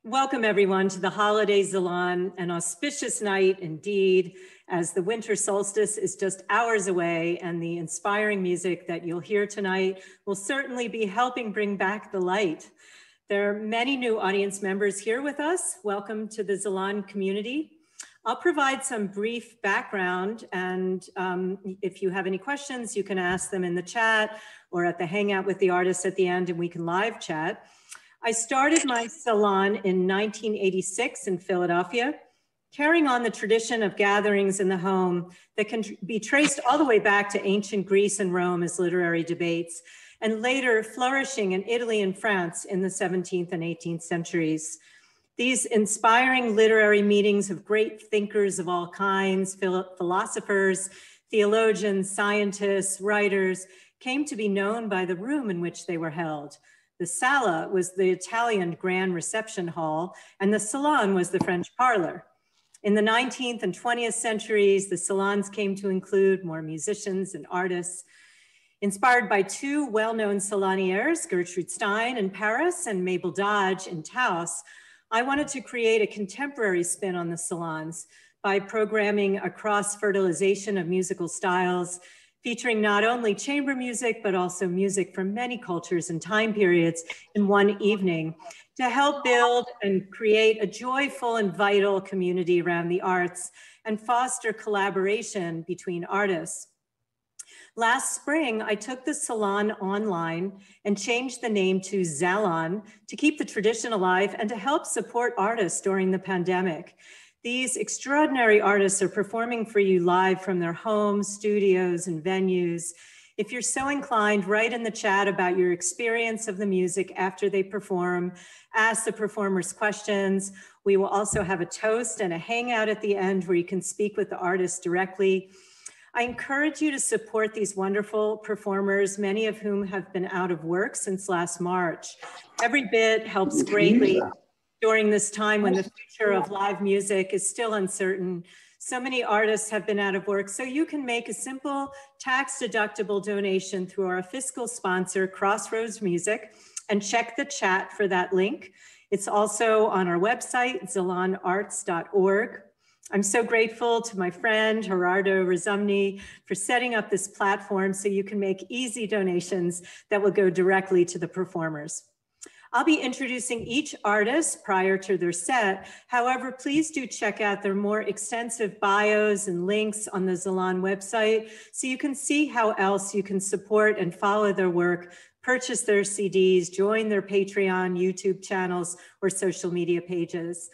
Welcome everyone to the Holiday Zalon, an auspicious night indeed, as the winter solstice is just hours away and the inspiring music that you'll hear tonight will certainly be helping bring back the light. There are many new audience members here with us. Welcome to the Zalon community. I'll provide some brief background, and if you have any questions, you can ask them in the chat or at the Hangout with the Artists at the end, and we can live chat. I started my salon in 1986 in Philadelphia, carrying on the tradition of gatherings in the home that can be traced all the way back to ancient Greece and Rome as literary debates, and later flourishing in Italy and France in the 17th and 18th centuries. These inspiring literary meetings of great thinkers of all kinds, philosophers, theologians, scientists, writers, came to be known by the room in which they were held. The sala was the Italian grand reception hall, and the salon was the French parlor. In the 19th and 20th centuries, the salons came to include more musicians and artists. Inspired by two well-known salonières, Gertrude Stein in Paris and Mabel Dodge in Taos, I wanted to create a contemporary spin on the salons by programming a cross-fertilization of musical styles, featuring not only chamber music, but also music from many cultures and time periods in one evening to help build and create a joyful and vital community around the arts and foster collaboration between artists. Last spring, I took the salon online and changed the name to Zalon to keep the tradition alive and to help support artists during the pandemic. These extraordinary artists are performing for you live from their homes, studios, and venues. If you're so inclined, write in the chat about your experience of the music after they perform. Ask the performers questions. We will also have a toast and a hangout at the end where you can speak with the artist directly. I encourage you to support these wonderful performers, many of whom have been out of work since last March. Every bit helps greatly during this time when the future of live music is still uncertain. So many artists have been out of work, so you can make a simple tax-deductible donation through our fiscal sponsor, Crossroads Music, and check the chat for that link. It's also on our website, zalonarts.org. I'm so grateful to my friend, Gerardo Rizumni, for setting up this platform so you can make easy donations that will go directly to the performers. I'll be introducing each artist prior to their set. However, please do check out their more extensive bios and links on the Zalon website so you can see how else you can support and follow their work, purchase their CDs, join their Patreon, YouTube channels, or social media pages.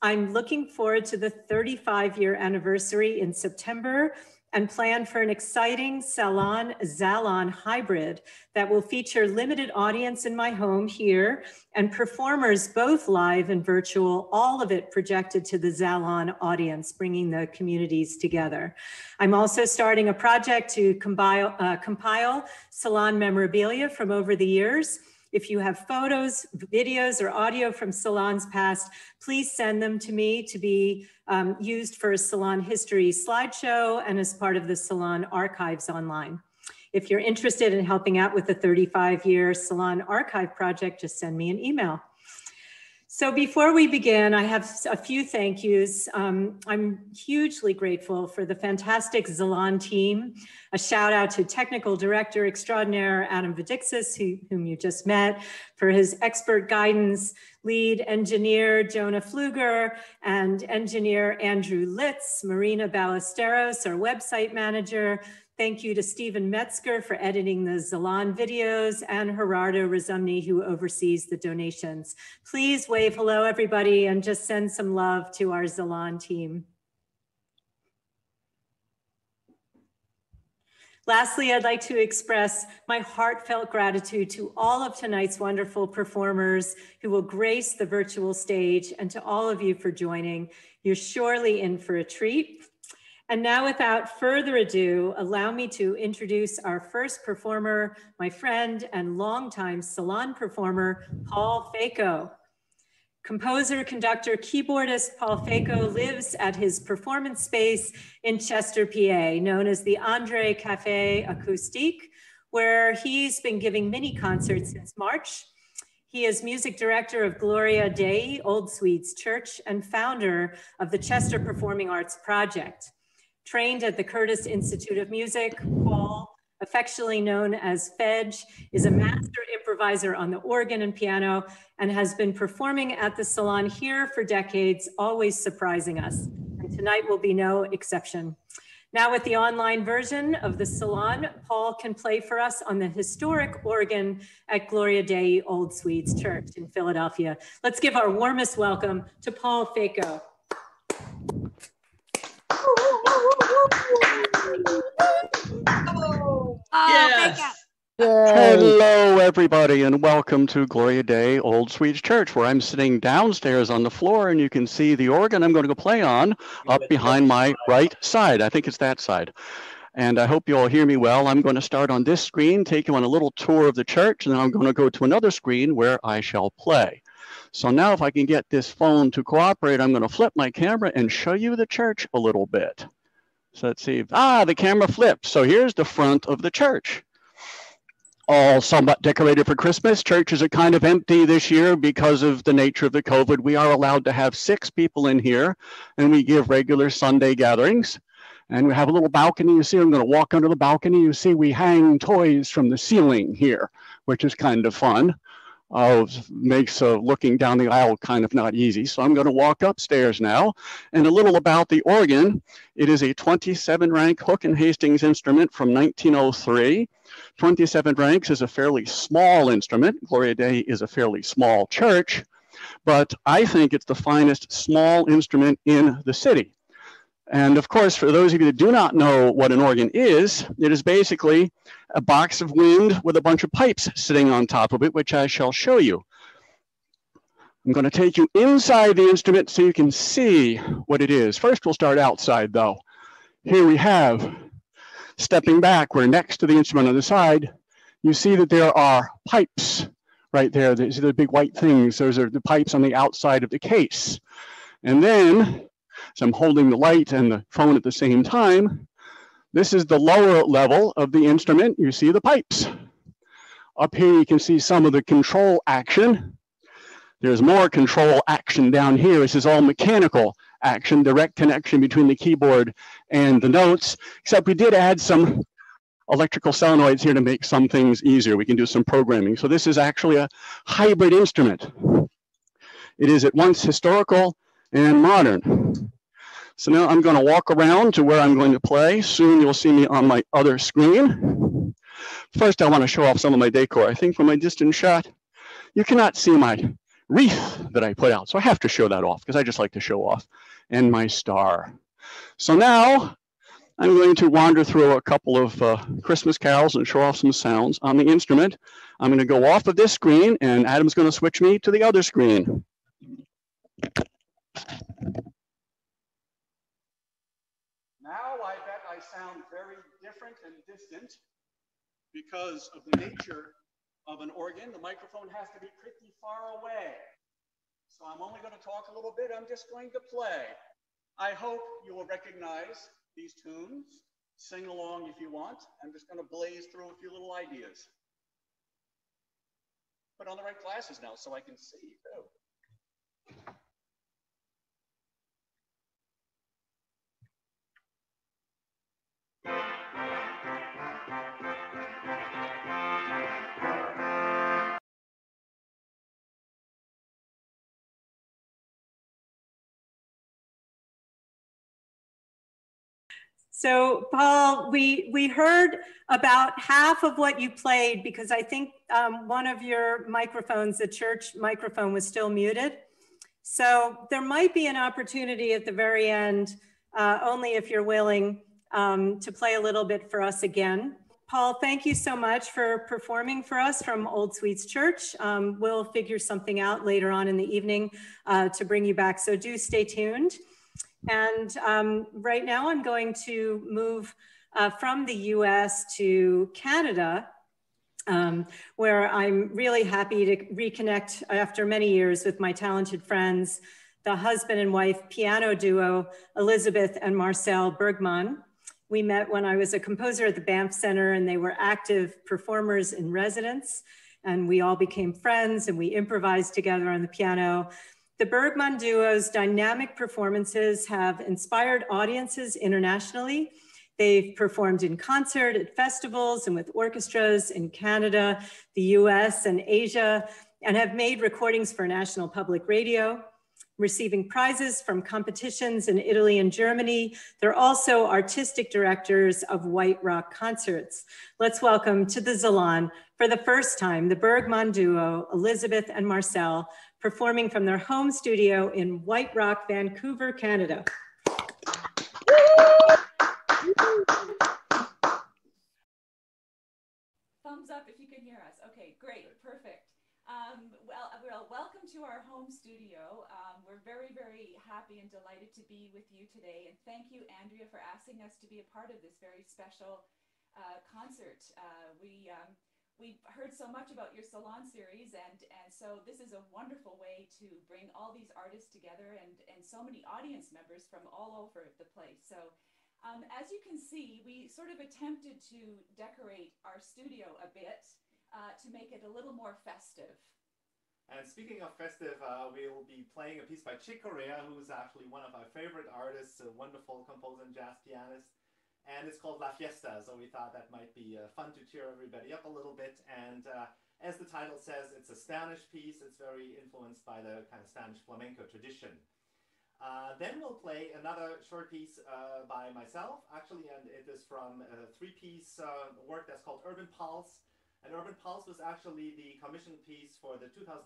I'm looking forward to the 35-year anniversary in September and plan for an exciting Salon-Zalon hybrid that will feature limited audience in my home here and performers both live and virtual, all of it projected to the Zalon audience, bringing the communities together. I'm also starting a project to compile Salon memorabilia from over the years. If you have photos, videos, or audio from salons past, please send them to me to be used for a salon history slideshow and as part of the salon archives online. If you're interested in helping out with the 35-year salon archive project, just send me an email. So before we begin, I have a few thank yous. I'm hugely grateful for the fantastic Zalon team. A shout out to technical director extraordinaire Adam Vidixis, whom you just met, for his expert guidance, lead engineer Jonah Pfluger, and engineer Andrew Litz, Marina Ballesteros, our website manager. Thank you to Stephen Metzger for editing the Zalon videos, and Gerardo Rizumni, who oversees the donations. Please wave hello, everybody, and just send some love to our Zalon team. Lastly, I'd like to express my heartfelt gratitude to all of tonight's wonderful performers who will grace the virtual stage, and to all of you for joining. You're surely in for a treat. And now, without further ado, allow me to introduce our first performer, my friend and longtime salon performer, Paul Fejko. Composer, conductor, keyboardist Paul Fejko lives at his performance space in Chester, PA, known as the Andre Café Acoustic, where he's been giving mini concerts since March. He is music director of Gloria Dei, Old Swedes Church, and founder of the Chester Performing Arts Project. Trained at the Curtis Institute of Music, Paul, affectionately known as Fej, is a master improviser on the organ and piano and has been performing at the Salon here for decades, always surprising us. And tonight will be no exception. Now with the online version of the Salon, Paul can play for us on the historic organ at Gloria Dei Old Swedes Church in Philadelphia. Let's give our warmest welcome to Paul Fejko. Yes. Hello, everybody, and welcome to Gloria Dei Old Swedes Church, where I'm sitting downstairs on the floor, and you can see the organ I'm going to go play on up behind my right side. I think it's that side. And I hope you all hear me well. I'm going to start on this screen, take you on a little tour of the church, and then I'm going to go to another screen where I shall play. So now if I can get this phone to cooperate, I'm going to flip my camera and show you the church a little bit. So let's see. The camera flips. So here's the front of the church. All somewhat decorated for Christmas. Churches are kind of empty this year because of the nature of the COVID. We are allowed to have 6 people in here, and we give regular Sunday gatherings. And we have a little balcony. You see, I'm going to walk under the balcony. You see, we hang toys from the ceiling here, which is kind of fun. Makes looking down the aisle kind of not easy. So I'm going to walk upstairs now. And a little about the organ. It is a 27 rank Hook and Hastings instrument from 1903. 27 ranks is a fairly small instrument. Gloria Dei is a fairly small church, but I think it's the finest small instrument in the city. And of course, for those of you that do not know what an organ is, it is basically a box of wind with a bunch of pipes sitting on top of it, which I shall show you. I'm going to take you inside the instrument so you can see what it is. First, we'll start outside though. Here we have, stepping back, we're next to the instrument on the side. You see that there are pipes right there. These are the big white things. Those are the pipes on the outside of the case. And then, so I'm holding the light and the phone at the same time. This is the lower level of the instrument. You see the pipes. Up here, you can see some of the control action. There's more control action down here. This is all mechanical action, direct connection between the keyboard and the notes, except we did add some electrical solenoids here to make some things easier. We can do some programming. So this is actually a hybrid instrument. It is at once historical and modern. So now I'm going to walk around to where I'm going to play. Soon you'll see me on my other screen. First, I want to show off some of my decor. I think from my distant shot, you cannot see my wreath that I put out. So I have to show that off because I just like to show off. And my star. So now I'm going to wander through a couple of Christmas carols and show off some sounds on the instrument. I'm going to go off of this screen and Adam's going to switch me to the other screen. Now I bet I sound very different and distant because of the nature of an organ. The microphone has to be pretty far away. So I'm only going to talk a little bit. I'm just going to play. I hope you will recognize these tunes. Sing along if you want. I'm just going to blaze through a few little ideas. Put on the right glasses now so I can see too. So Paul, we heard about half of what you played because I think one of your microphones, the church microphone, was still muted. So there might be an opportunity at the very end, only if you're willing, to play a little bit for us again. Paul, thank you so much for performing for us from Old Swedes Church. We'll figure something out later on in the evening to bring you back, so do stay tuned. And right now I'm going to move from the US to Canada, where I'm really happy to reconnect after many years with my talented friends, the husband and wife piano duo, Elizabeth and Marcel Bergmann. We met when I was a composer at the Banff Center and they were active performers in residence. and we all became friends and we improvised together on the piano. The Bergmann Duo's dynamic performances have inspired audiences internationally. They've performed in concert at festivals and with orchestras in Canada, the US, and Asia, and have made recordings for National Public Radio, receiving prizes from competitions in Italy and Germany. They're also artistic directors of White Rock concerts. Let's welcome to the Zalon, for the first time, the Bergmann Duo, Elizabeth and Marcel, performing from their home studio in White Rock, Vancouver, Canada. Thumbs up if you can hear us. Okay, great, perfect. Well, welcome to our home studio. We're very, very happy and delighted to be with you today. And thank you, Andrea, for asking us to be a part of this very special concert. We've heard so much about your Salon series, and so this is a wonderful way to bring all these artists together and so many audience members from all over the place. So as you can see, we sort of attempted to decorate our studio a bit to make it a little more festive. And speaking of festive, we'll be playing a piece by Chick Corea, who's actually one of our favorite artists, a wonderful composer and jazz pianist. And it's called La Fiesta, so we thought that might be fun to cheer everybody up a little bit. And as the title says, it's a Spanish piece. It's very influenced by the kind of Spanish flamenco tradition. Then we'll play another short piece by myself, actually, and it is from a three-piece work that's called Urban Pulse. And Urban Pulse was actually the commission piece for the 2005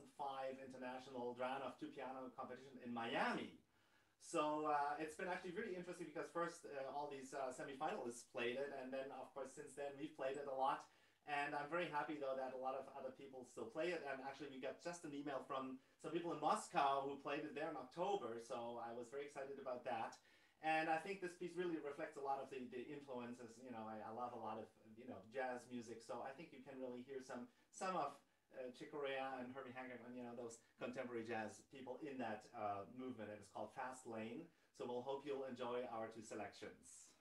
International Dranov Two-Piano Competition in Miami. So it's been actually really interesting because first all these semi-finalists played it, and then of course since then we've played it a lot. And I'm very happy though that a lot of other people still play it, and actually we got just an email from some people in Moscow who played it there in October, so I was very excited about that. And I think this piece really reflects a lot of the influences. You know, I love a lot of, you know, jazz music, so I think you can really hear some of Chick Corea and Herbie Hancock and, you know, those contemporary jazz people in that movement. And it's called Fast Lane. So we'll hope you'll enjoy our two selections.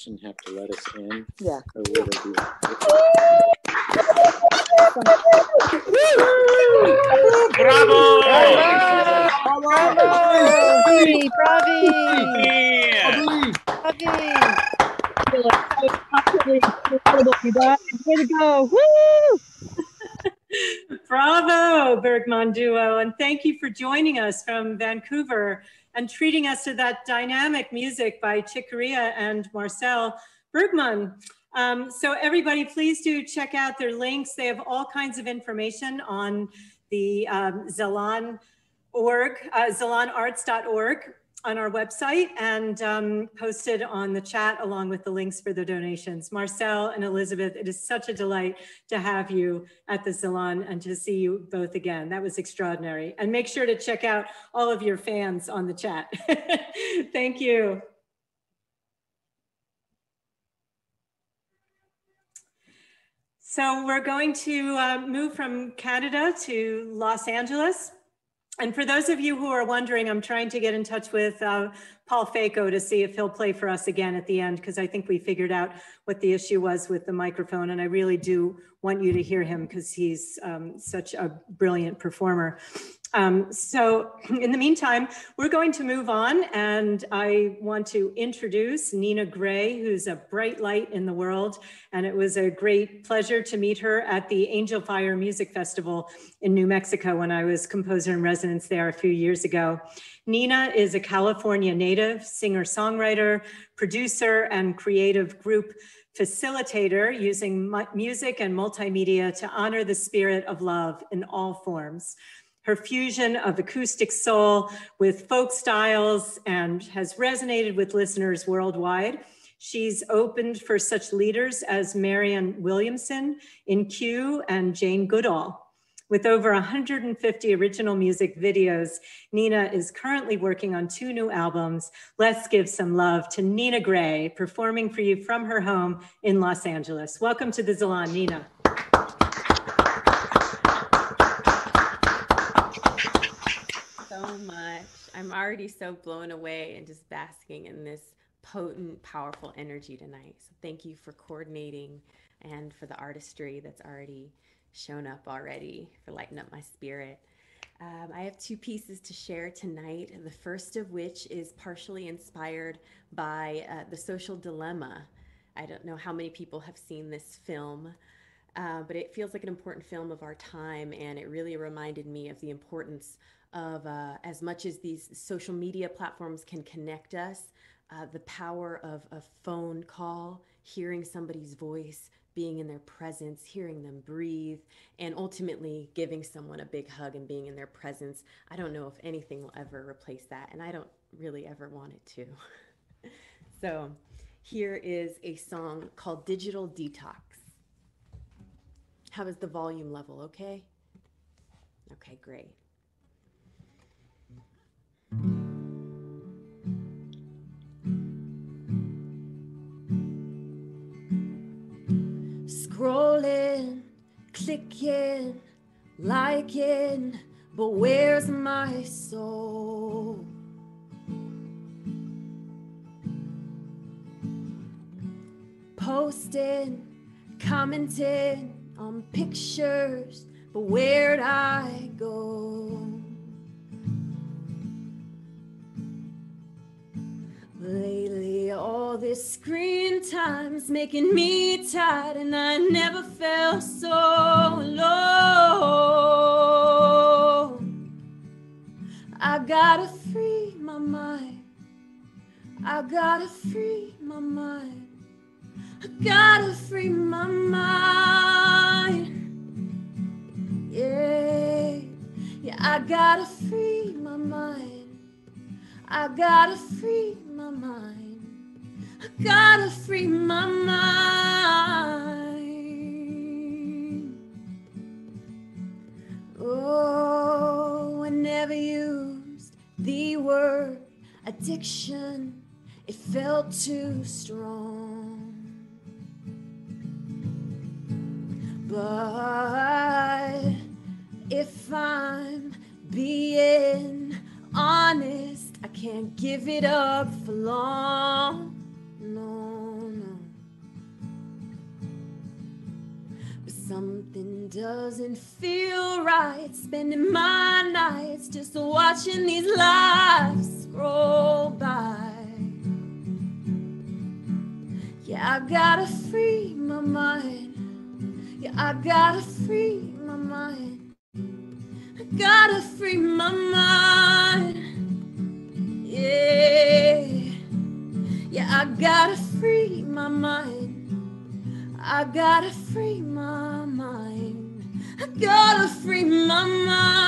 attention have to let us in? Yeah. Or will they be? Bravo! Bravi! Bravi! Way to go! Woo! Bravo, Bergmann Duo, and thank you for joining us from Vancouver and treating us to that dynamic music by Chick Corea and Marcel Bergmann. So everybody, please do check out their links. They have all kinds of information on the Zalon zalonarts.org on our website and posted on the chat along with the links for the donations. Marcel and Elizabeth, it is such a delight to have you at the Zalon and to see you both again. That was extraordinary. And make sure to check out all of your fans on the chat. Thank you. So we're going to move from Canada to Los Angeles. And for those of you who are wondering, I'm trying to get in touch with Paul Fejko to see if he'll play for us again at the end, because I think we figured out what the issue was with the microphone. And I really do want you to hear him because he's such a brilliant performer. So in the meantime, we're going to move on, and I want to introduce Nina Grae, who's a bright light in the world. And it was a great pleasure to meet her at the Angel Fire Music Festival in New Mexico when I was composer in residence there a few years ago. Nina is a California native, singer-songwriter, producer, and creative group facilitator using music and multimedia to honor the spirit of love in all forms. Her fusion of acoustic soul with folk styles and has resonated with listeners worldwide. She's opened for such leaders as Marianne Williamson in Q and Jane Goodall. With over 150 original music videos, Nina is currently working on 2 new albums. Let's give some love to Nina Grae, performing for you from her home in Los Angeles. Welcome to the Zalon, Nina. So much. I'm already so blown away and just basking in this potent, powerful energy tonight. So thank you for coordinating and for the artistry that's already shown up already, for lighting up my spirit. I have 2 pieces to share tonight, the first of which is partially inspired by The Social Dilemma. I don't know how many people have seen this film, but it feels like an important film of our time, and it really reminded me of the importance of, as much as these social media platforms can connect us, the power of a phone call, hearing somebody's voice, being in their presence, hearing them breathe, and ultimately giving someone a big hug and being in their presence. I don't know if anything will ever replace that, and I don't really ever want it to. So here is a song called Digital Detox. How is the volume level, okay? Okay, great. Scrolling, clicking, liking, but where's my soul? Posting, commenting on pictures, but where'd I go? Lately, all this screen time's making me tired, and I never felt so alone. I gotta free my mind. I gotta free my mind. I gotta free my mind. Yeah, yeah, I gotta free my mind. I gotta free my mind. I gotta free my mind. Oh, I never used the word addiction. It felt too strong. But if I'm being honest, I can't give it up for long. No, no. but something doesn't feel right. Spending my nights just watching these lives scroll by. Yeah, I gotta free my mind. Yeah, I gotta free my mind. I gotta free my mind. Yeah, yeah, I gotta free my mind. I gotta free my mind. I gotta free my mind.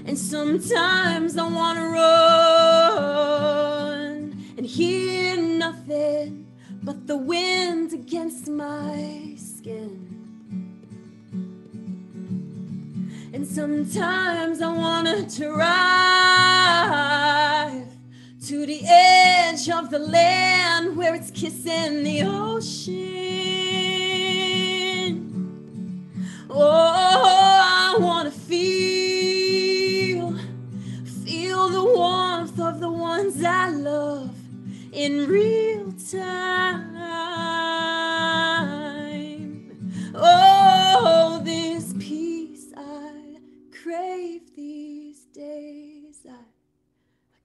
And sometimes I wanna run and hear nothing but the wind against my skin. And sometimes I wanna drive to the edge of the land where it's kissing the ocean. Oh, I wanna feel the warmth of the ones I love in real time. Oh, this peace I crave these days, I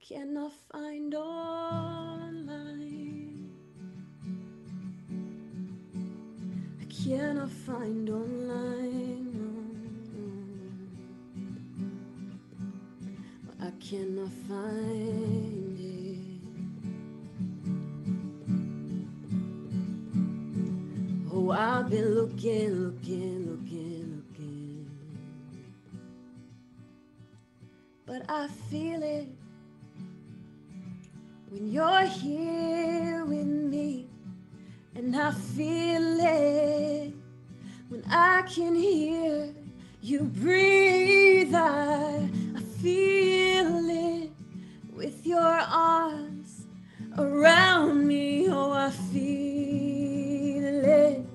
cannot find online. I cannot find online. I cannot find it. Oh, I've been looking. But I feel it when you're here with me, and I feel it when I can hear you breathe. I feel it with your arms around me. Oh, I feel it,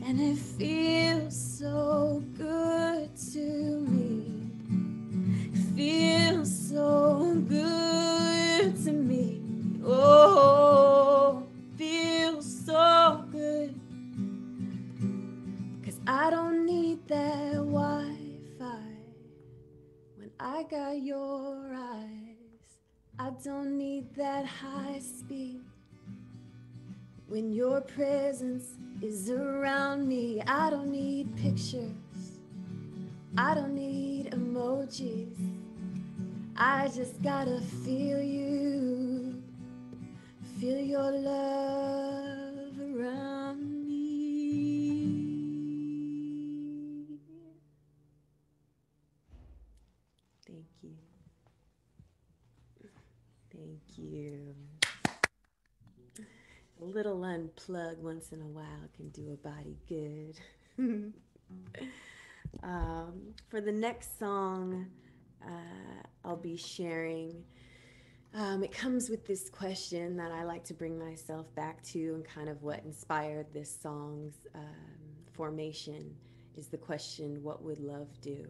and it feels so good to me. It feels so good to me. Oh, feels so good, 'cause I don't need that Wi-Fi when I got your eyes. I don't need that high speed when your presence is around me. I don't need pictures, I don't need emojis. I just gotta feel you, feel your love around me. Thank you. Thank you. A little unplug once in a while can do a body good. For the next song, I'll be sharing. It comes with this question that I like to bring myself back to, and kind of what inspired this song's formation is the question, what would love do?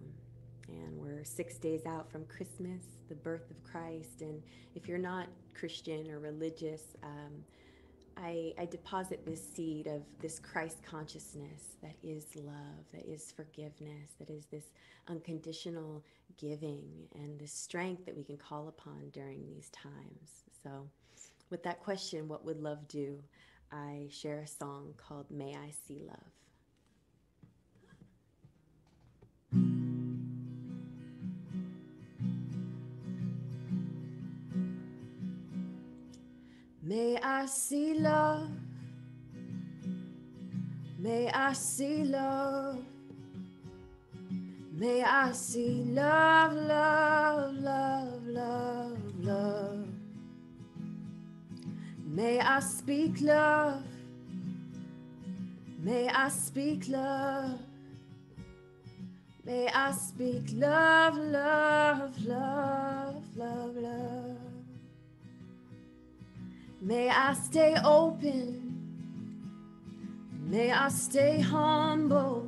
And we're 6 days out from Christmas, the birth of Christ. And if you're not Christian or religious, I deposit this seed of this Christ consciousness that is love, that is forgiveness, that is this unconditional giving and this strength that we can call upon during these times. So with that question, what would love do? I share a song called May I See Love. May I see love, may I see love, may I see love, love, love, love, love. May I speak love, may I speak love, may I speak love, love, love, love, love. May I stay open, may I stay humble,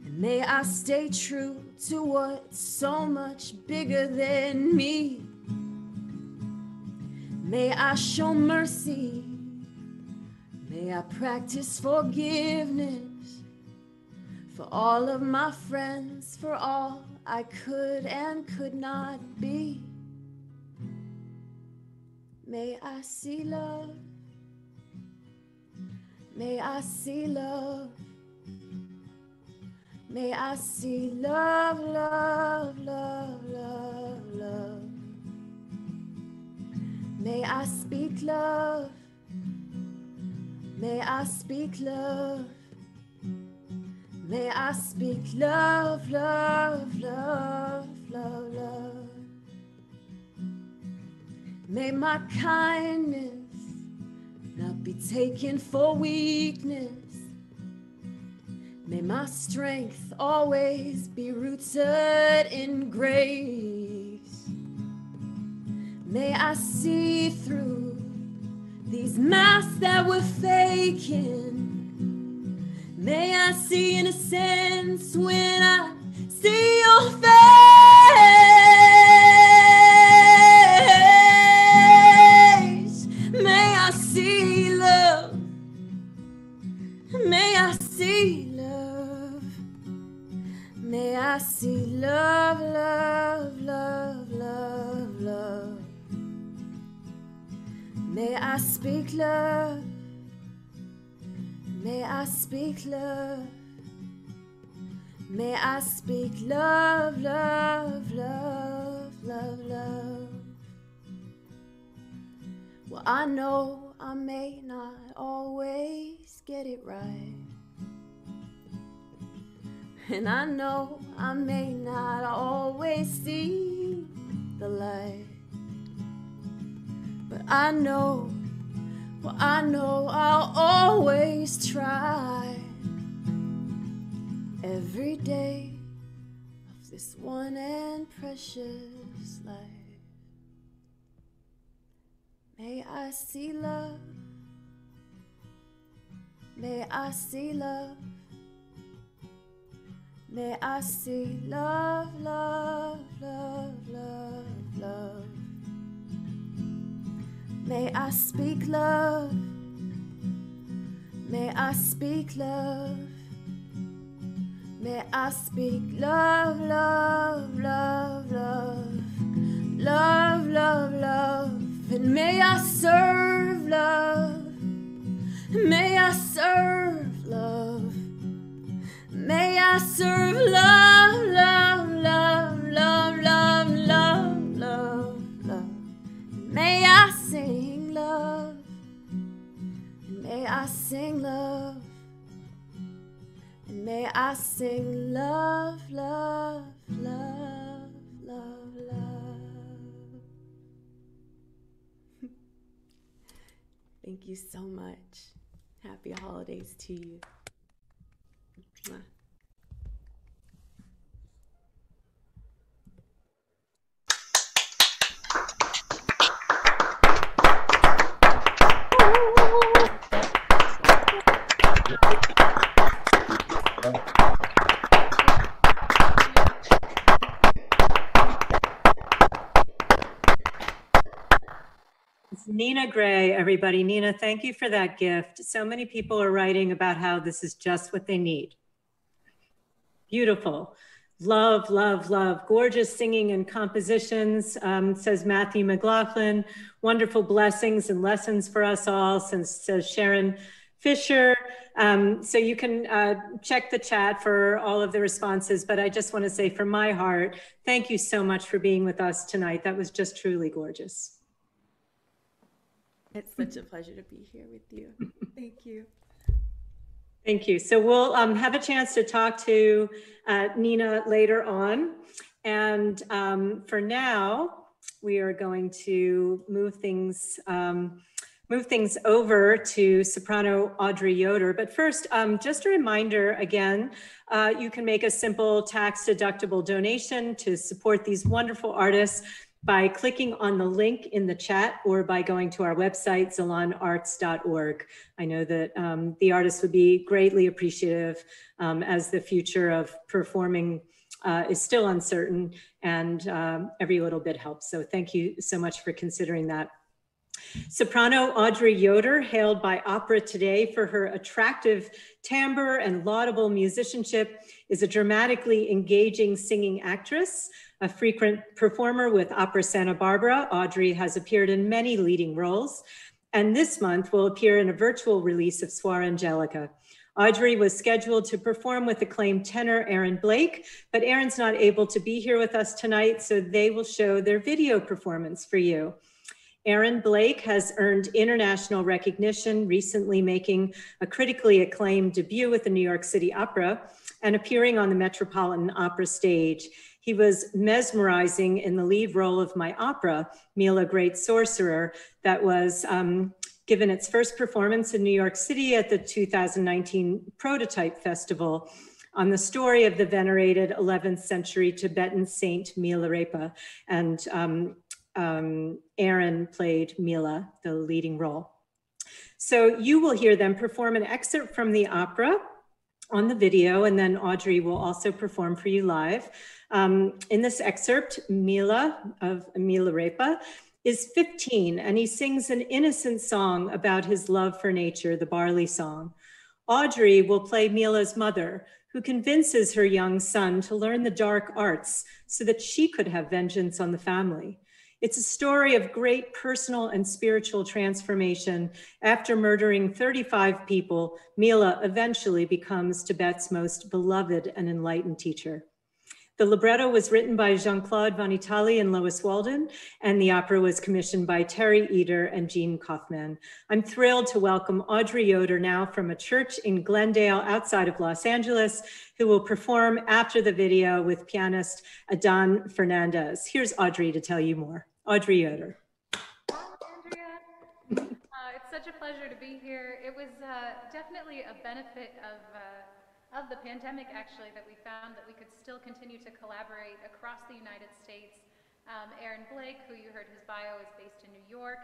and may I stay true to what's so much bigger than me. May I show mercy May I practice forgiveness for all of my friends, for all I could and could not be. May I see love. May I see love. May I see love, love, love, love, love. May I speak love. May I speak love. May I speak love, love, love, love, love. May my kindness not be taken for weakness. May my strength always be rooted in grace. May I see through these masks that we're faking. May I see innocence when I see your face. May I see love. May I see love. May I see love, love, love, love, love. May I speak love. May I speak love. May I speak love, love, love, love, love. Well, I know I may not always get it right. And I know I may not always see the light. But I know, well, I know I'll always try every day of this one and precious life. May I see love. May I see love. May I see love, love, love, love, love. May I speak love. May I speak love. May I speak love, love, love, love, love, love, love. And may I serve love. May I serve love. May I serve love, love, love, love, love, love, love, love. May I sing love. And may I sing love. And may I sing love, love, love, love, love. Thank you so much. Happy holidays to you. Mwah. It's Nina Grae, everybody. Nina, thank you for that gift. So many people are writing about how this is just what they need. Beautiful. Love, love, love. Gorgeous singing and compositions, says Matthew McLaughlin. Wonderful blessings and lessons for us all, says Sharon Fisher. So you can check the chat for all of the responses, but I just want to say from my heart, thank you so much for being with us tonight. That was just truly gorgeous. It's such a pleasure to be here with you. Thank you. Thank you. So we'll have a chance to talk to Nina later on. And for now, we are going to move things over to soprano Audrey Yoder. But first, just a reminder again, you can make a simple tax-deductible donation to support these wonderful artists by clicking on the link in the chat or by going to our website, zalonarts.org. I know that the artists would be greatly appreciative as the future of performing is still uncertain, and every little bit helps. So thank you so much for considering that. Soprano Audrey Yoder, hailed by Opera Today for her attractive timbre and laudable musicianship, is a dramatically engaging singing actress. A frequent performer with Opera Santa Barbara, Audrey has appeared in many leading roles, and this month will appear in a virtual release of Suor Angelica. Audrey was scheduled to perform with acclaimed tenor Aaron Blake, but Aaron's not able to be here with us tonight, so they will show their video performance for you. Aaron Blake has earned international recognition, recently making a critically acclaimed debut with the New York City Opera and appearing on the Metropolitan Opera stage. He was mesmerizing in the lead role of my opera, Mila, Great Sorcerer, that was given its first performance in New York City at the 2019 Prototype Festival on the story of the venerated 11th century Tibetan saint Milarepa. And Aaron played Mila, the leading role. So you will hear them perform an excerpt from the opera on the video, and then Audrey will also perform for you live. In this excerpt, Mila of Milarepa is 15, and he sings an innocent song about his love for nature, the Barley Song. Audrey will play Mila's mother, who convinces her young son to learn the dark arts so that she could have vengeance on the family. It's a story of great personal and spiritual transformation. After murdering 35 people, Mila eventually becomes Tibet's most beloved and enlightened teacher. The libretto was written by Jean-Claude Van Italy and Lois Walden, and the opera was commissioned by Terry Eder and Jean Kaufman. I'm thrilled to welcome Audrey Yoder now from a church in Glendale outside of Los Angeles, who will perform after the video with pianist Adan Fernandez. Here's Audrey to tell you more. Audrey Yoder. Hi, Andrea. It's such a pleasure to be here. It was definitely a benefit of the pandemic, actually, that we found that we could still continue to collaborate across the United States. Aaron Blake, who you heard his bio, is based in New York.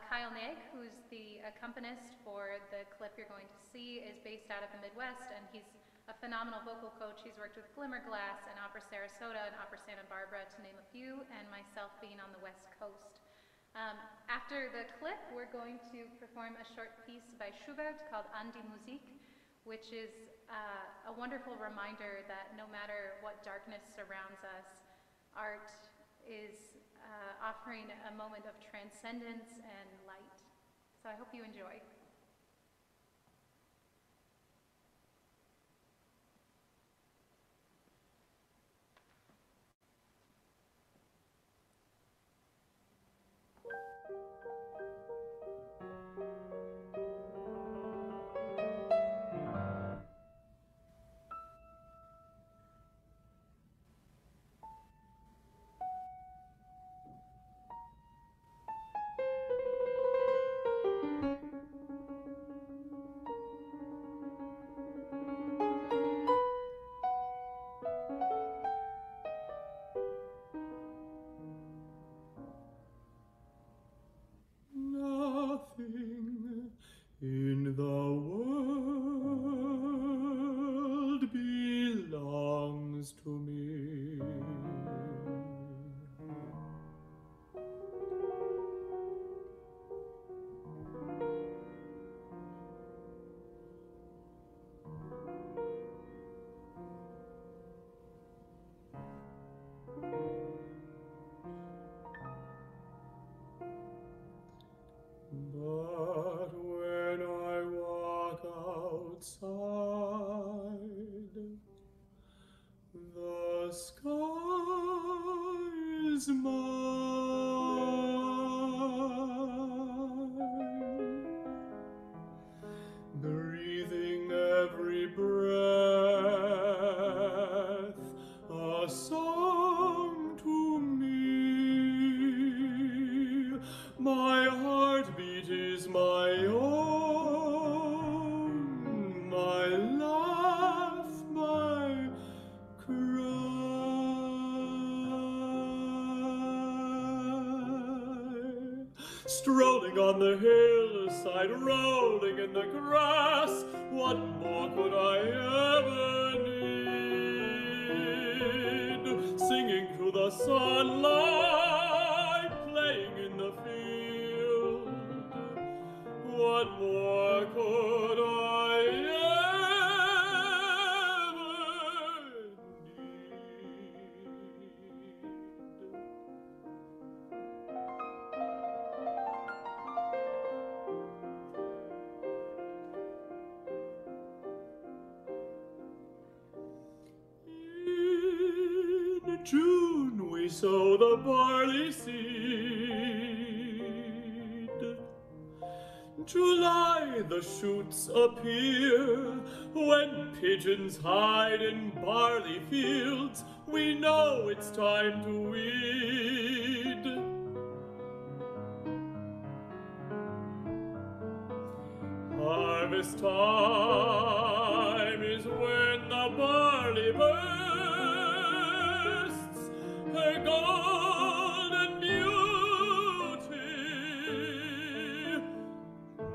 Kyle Nag, who's the accompanist for the clip you're going to see, is based out of the Midwest, and he's a phenomenal vocal coach. He's worked with Glimmerglass and Opera Sarasota and Opera Santa Barbara, to name a few, and myself being on the West Coast. After the clip, we're going to perform a short piece by Schubert called An die Musik, which is a wonderful reminder that no matter what darkness surrounds us, art is offering a moment of transcendence and light. So I hope you enjoy. In the world belongs to me. But when I walk outside, the sky is mine, breathing every breath a song to me. My heartbeat is my own, my laugh, my cry. Strolling on the hillside, rolling in the grass, what more could I ever need? Singing through the sunlight, playing in the fields, What more could I June we sow the barley seed. July the shoots appear. When pigeons hide in barley fields, we know it's time to weed. Harvest time is when the barley bursts her golden beauty,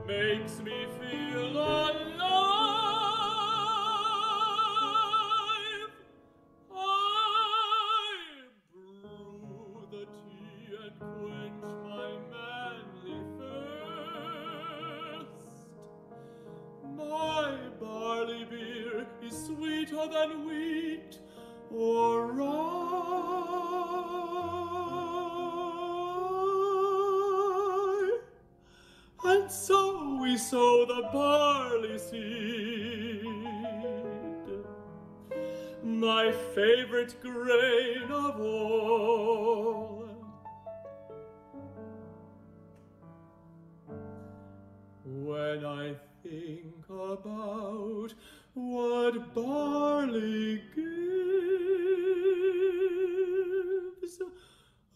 makes me feel alive. I brew the tea and quench my manly thirst. My barley beer is sweeter than wheat or rye, and so we sow the barley seed, my favorite grain of all. When I think about what barley gives,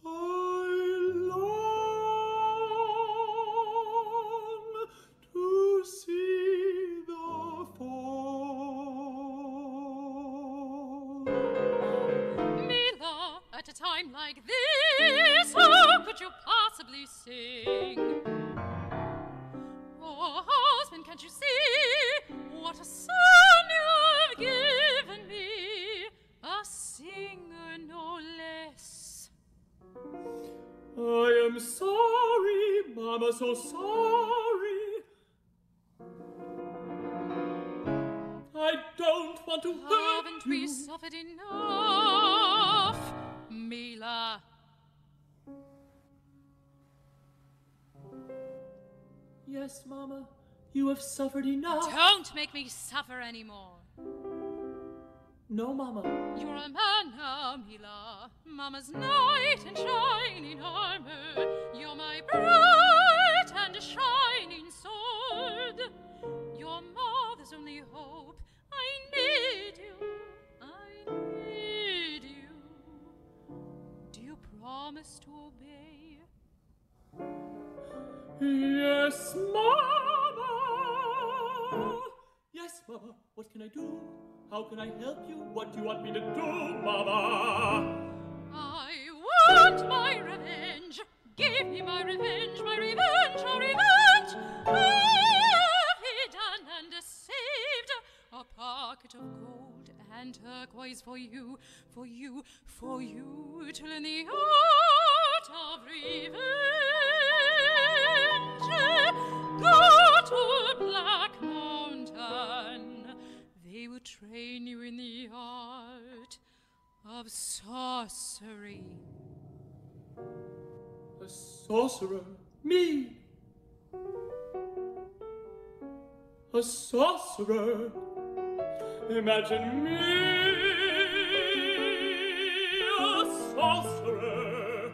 I long to see the fall. Mila, at a time like this, how could you possibly sing? Oh, husband, can't you see what a son you've given me? A singer, no less. I am sorry, Mama, so sorry. I don't want to hurt you. Haven't we suffered enough, Mila? Yes, Mama, you have suffered enough. Don't make me suffer anymore. No, Mama. You're a man now, Mila, Mama's knight in shining armor. You're my bright and shining sword. You're mother's only hope. I need you. I need you. Do you promise to obey? Yes, Mama. Yes, Mama. What can I do? How can I help you? What do you want me to do, Mama? I want my revenge. Give me my revenge, my revenge, my revenge. Have hidden and saved a pocket of gold and turquoise for you, for you, for you to learn the art of revenge. Go to Black Mountain. They will train you in the art of sorcery. A sorcerer? Me? A sorcerer? Imagine me, a sorcerer.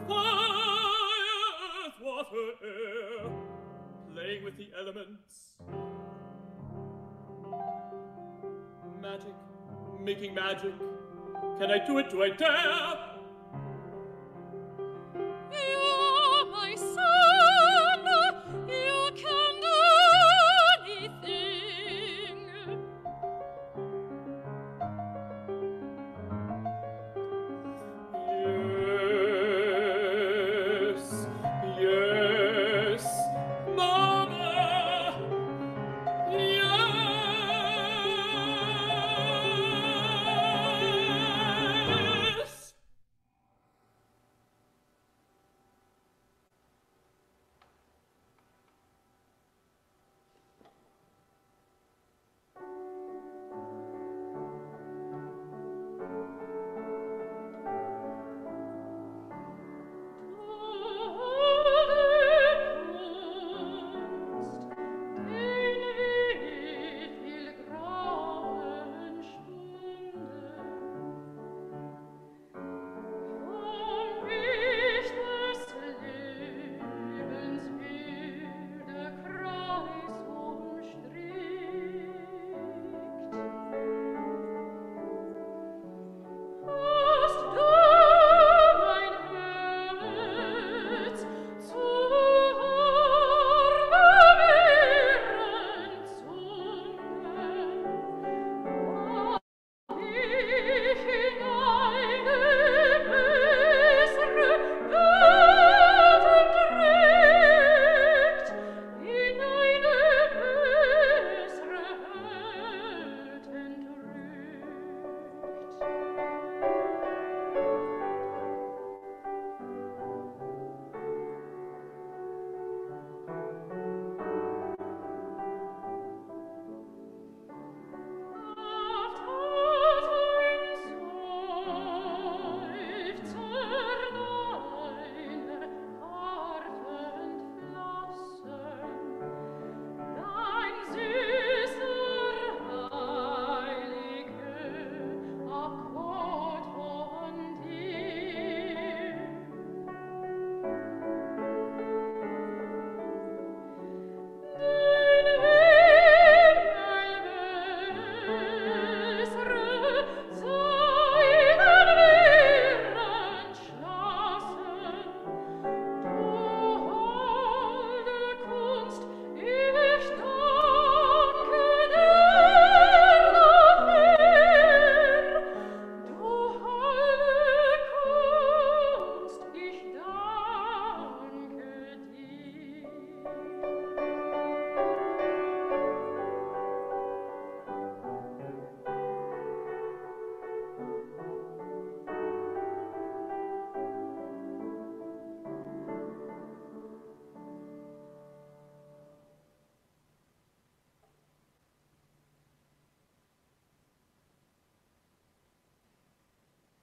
Fire, earth, water, air, playing with the elements. Magic, making magic. Can I do it? Do I dare? You're my son. You can do anything. Yes, yes, Mama. Yes.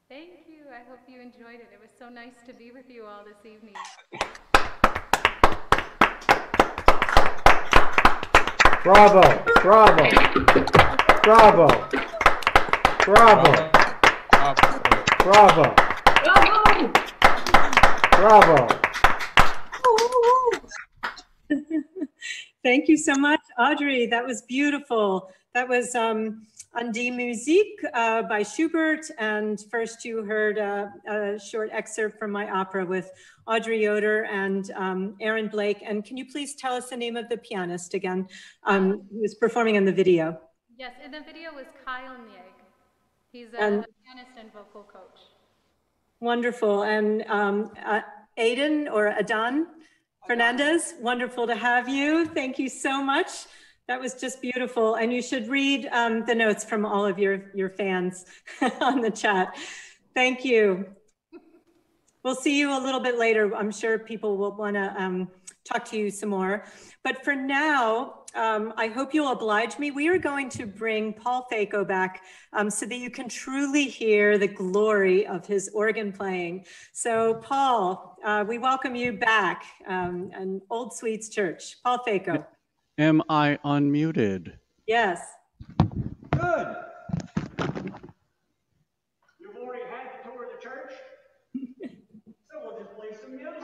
Thank you. I hope you enjoyed it. It was so nice to be with you all this evening. Bravo, bravo, bravo, bravo, bravo, bravo. Thank you so much, Audrey. That was beautiful. That was On die Musik by Schubert. And first you heard a short excerpt from my opera with Audrey Yoder and Aaron Blake. And can you please tell us the name of the pianist again, who was performing in the video? Yes, in the video was Kyle Nieg. He's a pianist and vocal coach. Wonderful. And Aiden or Adan Fernandez, wonderful to have you. Thank you so much. That was just beautiful. And you should read the notes from all of your fans on the chat. Thank you. We'll see you a little bit later. I'm sure people will want to talk to you some more. But for now, I hope you'll oblige me. We are going to bring Paul Fejko back so that you can truly hear the glory of his organ playing. So Paul, we welcome you back, an Old Swedes Church. Paul Fejko. Am I unmuted? Yes. Good. You've already had the tour of the church, so we'll just play some music.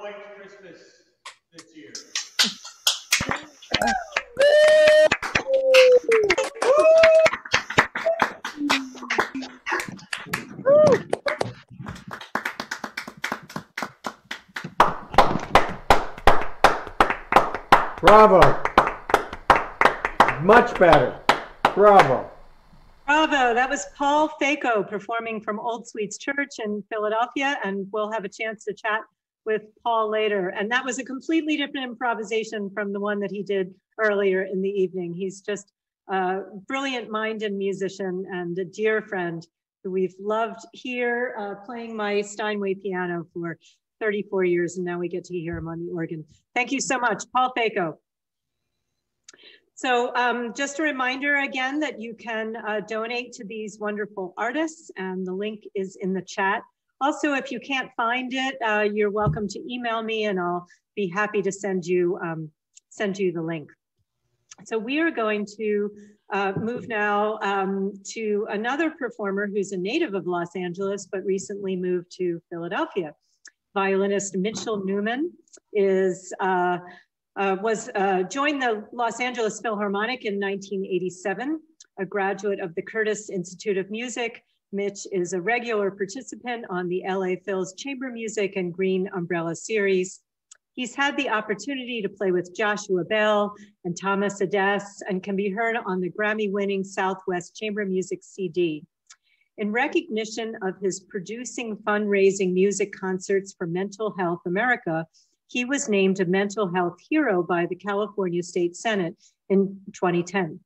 White Christmas this year. Bravo. Much better. Bravo. Bravo. That was Paul Fejko performing from Old Swedes Church in Philadelphia, and we'll have a chance to chat with Paul later. And that was a completely different improvisation from the one that he did earlier in the evening. He's just a brilliant mind and musician and a dear friend who we've loved here playing my Steinway piano for 34 years, and now we get to hear him on the organ. Thank you so much, Paul Fejko. So just a reminder again that you can donate to these wonderful artists, and the link is in the chat. Also, if you can't find it, you're welcome to email me and I'll be happy to send you the link. So we are going to move now to another performer who's a native of Los Angeles, but recently moved to Philadelphia. Violinist Mitchell Newman joined the Los Angeles Philharmonic in 1987, a graduate of the Curtis Institute of Music. Mitch is a regular participant on the LA Phil's Chamber Music and Green Umbrella series. He's had the opportunity to play with Joshua Bell and Thomas Adès and can be heard on the Grammy-winning Southwest Chamber Music CD. In recognition of his producing fundraising music concerts for Mental Health America, he was named a mental health hero by the California State Senate in 2010.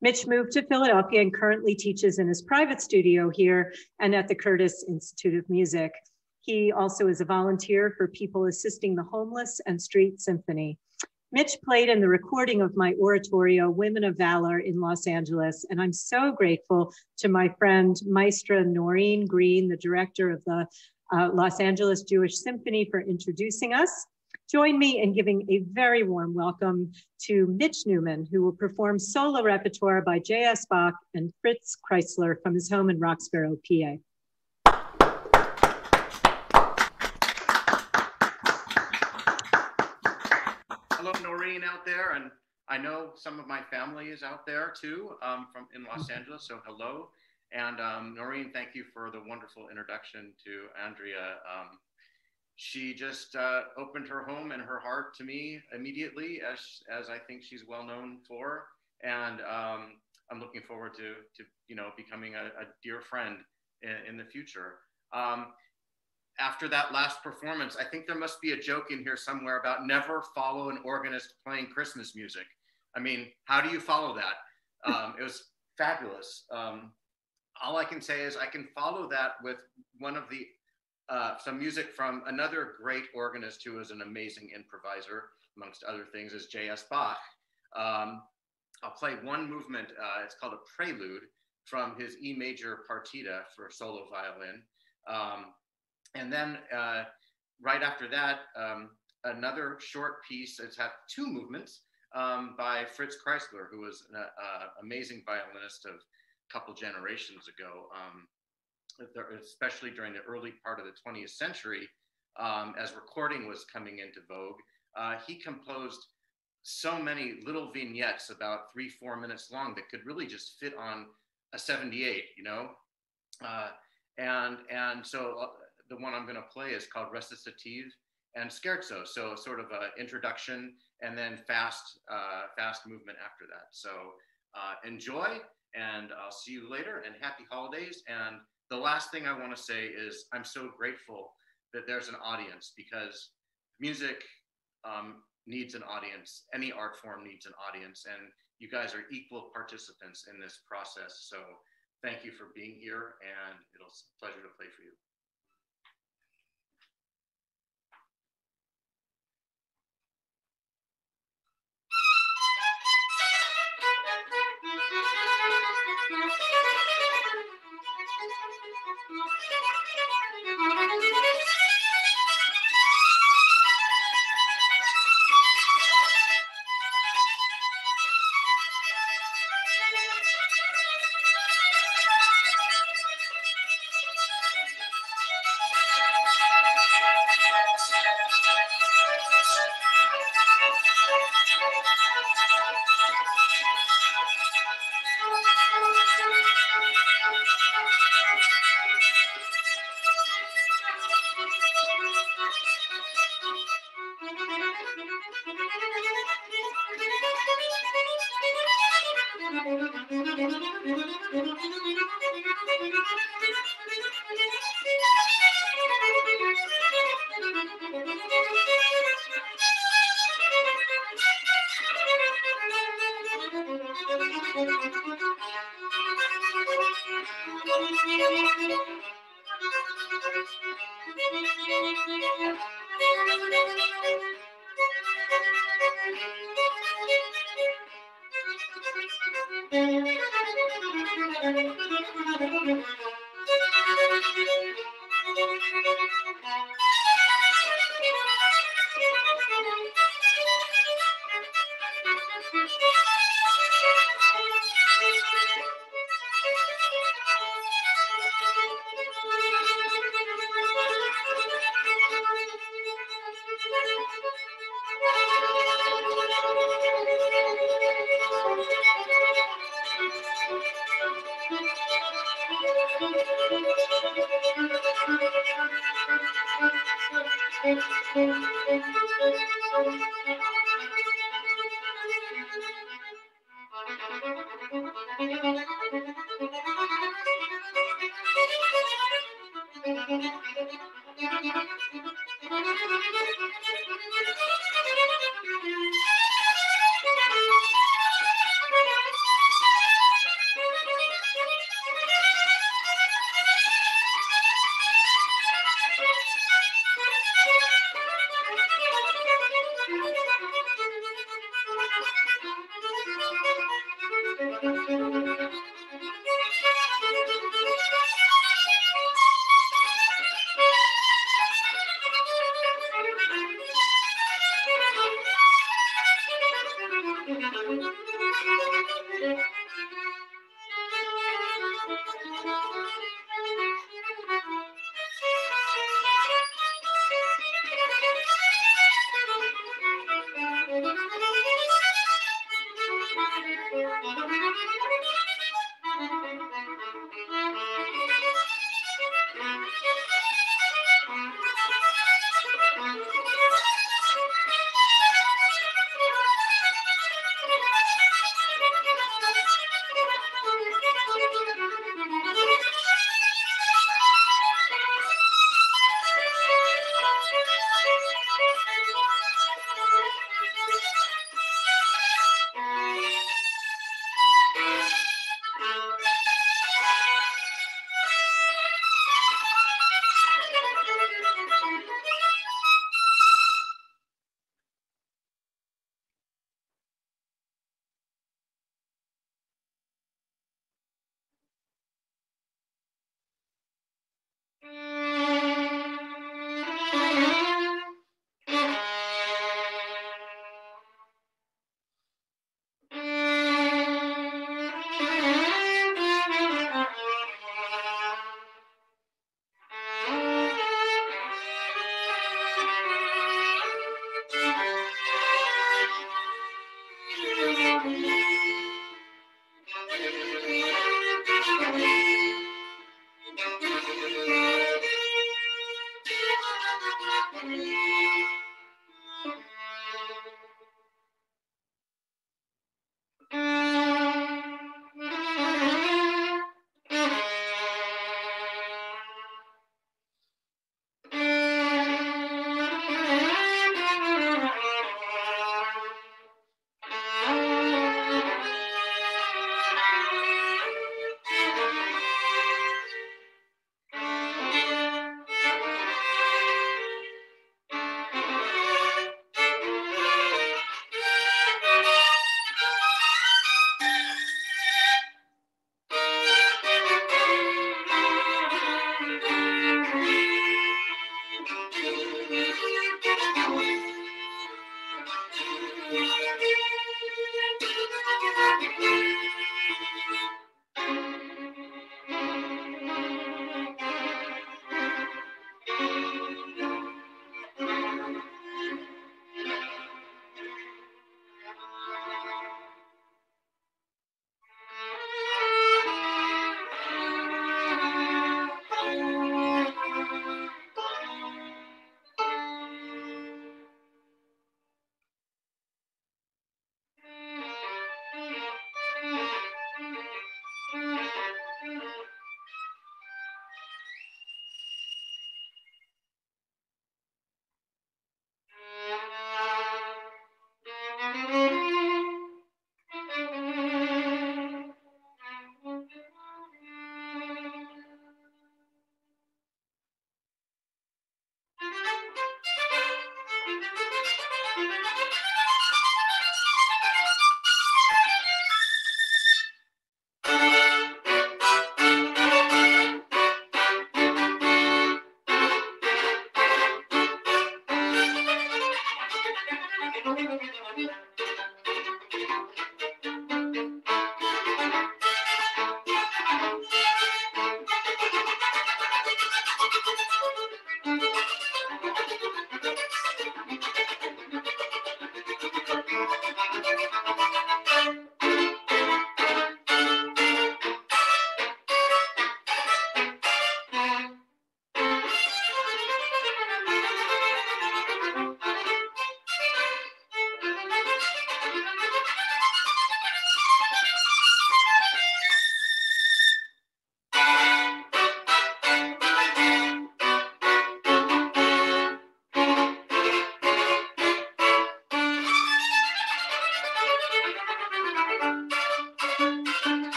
Mitch moved to Philadelphia and currently teaches in his private studio here and at the Curtis Institute of Music. He also is a volunteer for People Assisting the Homeless and Street Symphony. Mitch played in the recording of my oratorio, Women of Valor, in Los Angeles, and I'm so grateful to my friend, Maestra Noreen Green, the director of the Los Angeles Jewish Symphony, for introducing us. Join me in giving a very warm welcome to Mitch Newman, who will perform solo repertoire by J.S. Bach and Fritz Kreisler from his home in Roxborough, PA. Hello, Noreen out there, and I know some of my family is out there too, from in Los Angeles, so hello. And Noreen, thank you for the wonderful introduction to Andrea. She just opened her home and her heart to me immediately, as I think she's well known for, and I'm looking forward to becoming a dear friend in the future. After that last performance, I think there must be a joke in here somewhere about never follow an organist playing Christmas music. I mean, how do you follow that? It was fabulous. All I can say is I can follow that with one of the some music from another great organist who is an amazing improviser, amongst other things, is J.S. Bach. I'll play one movement. It's called a Prelude from his E major Partita for solo violin. And then right after that, another short piece. It's had two movements by Fritz Kreisler, who was an amazing violinist of a couple generations ago. Especially during the early part of the 20th century, as recording was coming into vogue, he composed so many little vignettes about 3-4 minutes long that could really just fit on a 78, you know? And so the one I'm gonna play is called Recitativo and Scherzo. So sort of an introduction and then fast movement after that. So enjoy, and I'll see you later, and happy holidays. And the last thing I want to say is I'm so grateful that there's an audience, because music needs an audience. Any art form needs an audience, and you guys are equal participants in this process. So thank you for being here, and it's a pleasure to play for you.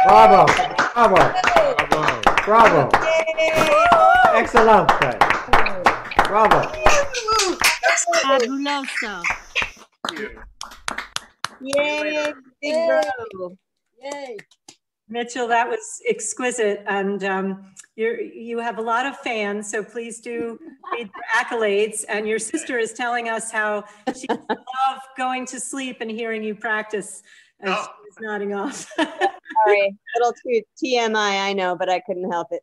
Bravo! Bravo! Bravo! Excellente! Bravo! Fabuloso! Thank you. Yay! Big bravo! Yay! Mitchell, that was exquisite, and you have a lot of fans, so please do read their accolades. And your sister is telling us how she loved going to sleep and hearing you practice as she was nodding off. Sorry, little too TMI, I know, but I couldn't help it.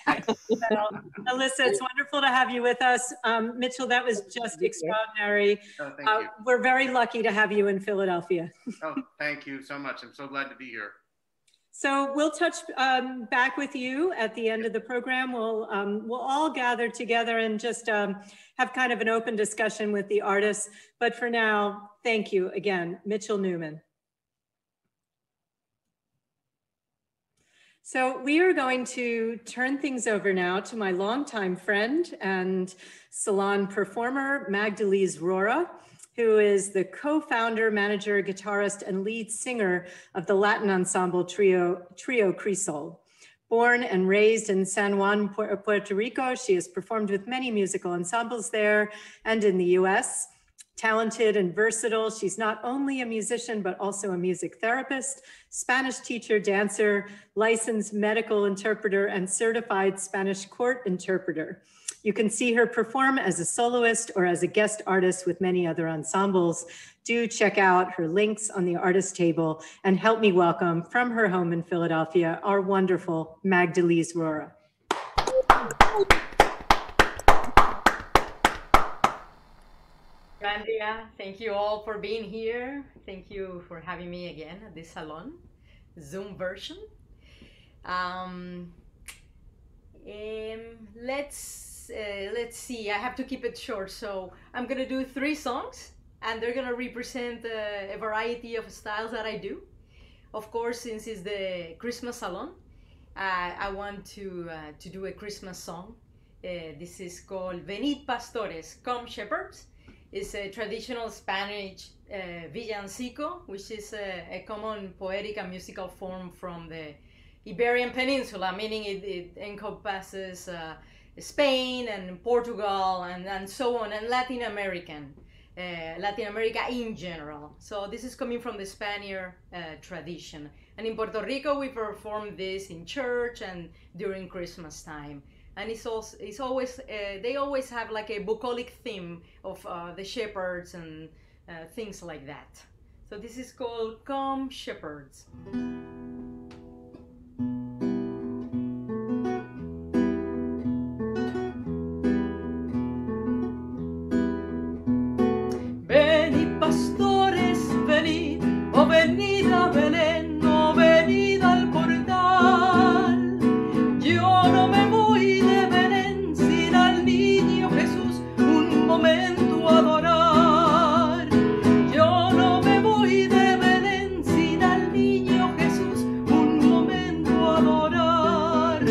Well, Alyssa, it's wonderful to have you with us. Mitchell, that was just extraordinary. Oh, thank you. We're very lucky to have you in Philadelphia. Oh, thank you so much. I'm so glad to be here. So we'll touch back with you at the end of the program. We'll all gather together and just have kind of an open discussion with the artists. But for now, thank you again, Mitchell Newman. So we are going to turn things over now to my longtime friend and Salon performer, Magdaliz Roura, who is the co-founder, manager, guitarist, and lead singer of the Latin ensemble trio Kreisler. Born and raised in San Juan, Puerto Rico, she has performed with many musical ensembles there and in the US. Talented and versatile, she's not only a musician, but also a music therapist, Spanish teacher, dancer, licensed medical interpreter, and certified Spanish court interpreter. You can see her perform as a soloist or as a guest artist with many other ensembles. Do check out her links on the artist table and help me welcome from her home in Philadelphia, our wonderful Magdaliz Roura. Andrea, thank you all for being here. Thank you for having me again at this salon, Zoom version. Let's see, I have to keep it short. So I'm gonna do 3 songs and they're gonna represent a variety of styles that I do. Of course, since it's the Christmas salon, I want to do a Christmas song. This is called Venid Pastores, Come Shepherds. It's a traditional Spanish villancico, which is a common poetic and musical form from the Iberian Peninsula, meaning it encompasses Spain and Portugal and so on, and Latin America in general. So this is coming from the Spaniard tradition. And in Puerto Rico, we perform this in church and during Christmas time. And they always have like a bucolic theme of the shepherds and things like that. So this is called Come Shepherds. Venid pastores, venid, o venid a Belén, o venid al portal. Yo no me voy de Belén sin al niño Jesús un momento adorar. Yo no me voy de Belén sin al niño Jesús un momento adorar.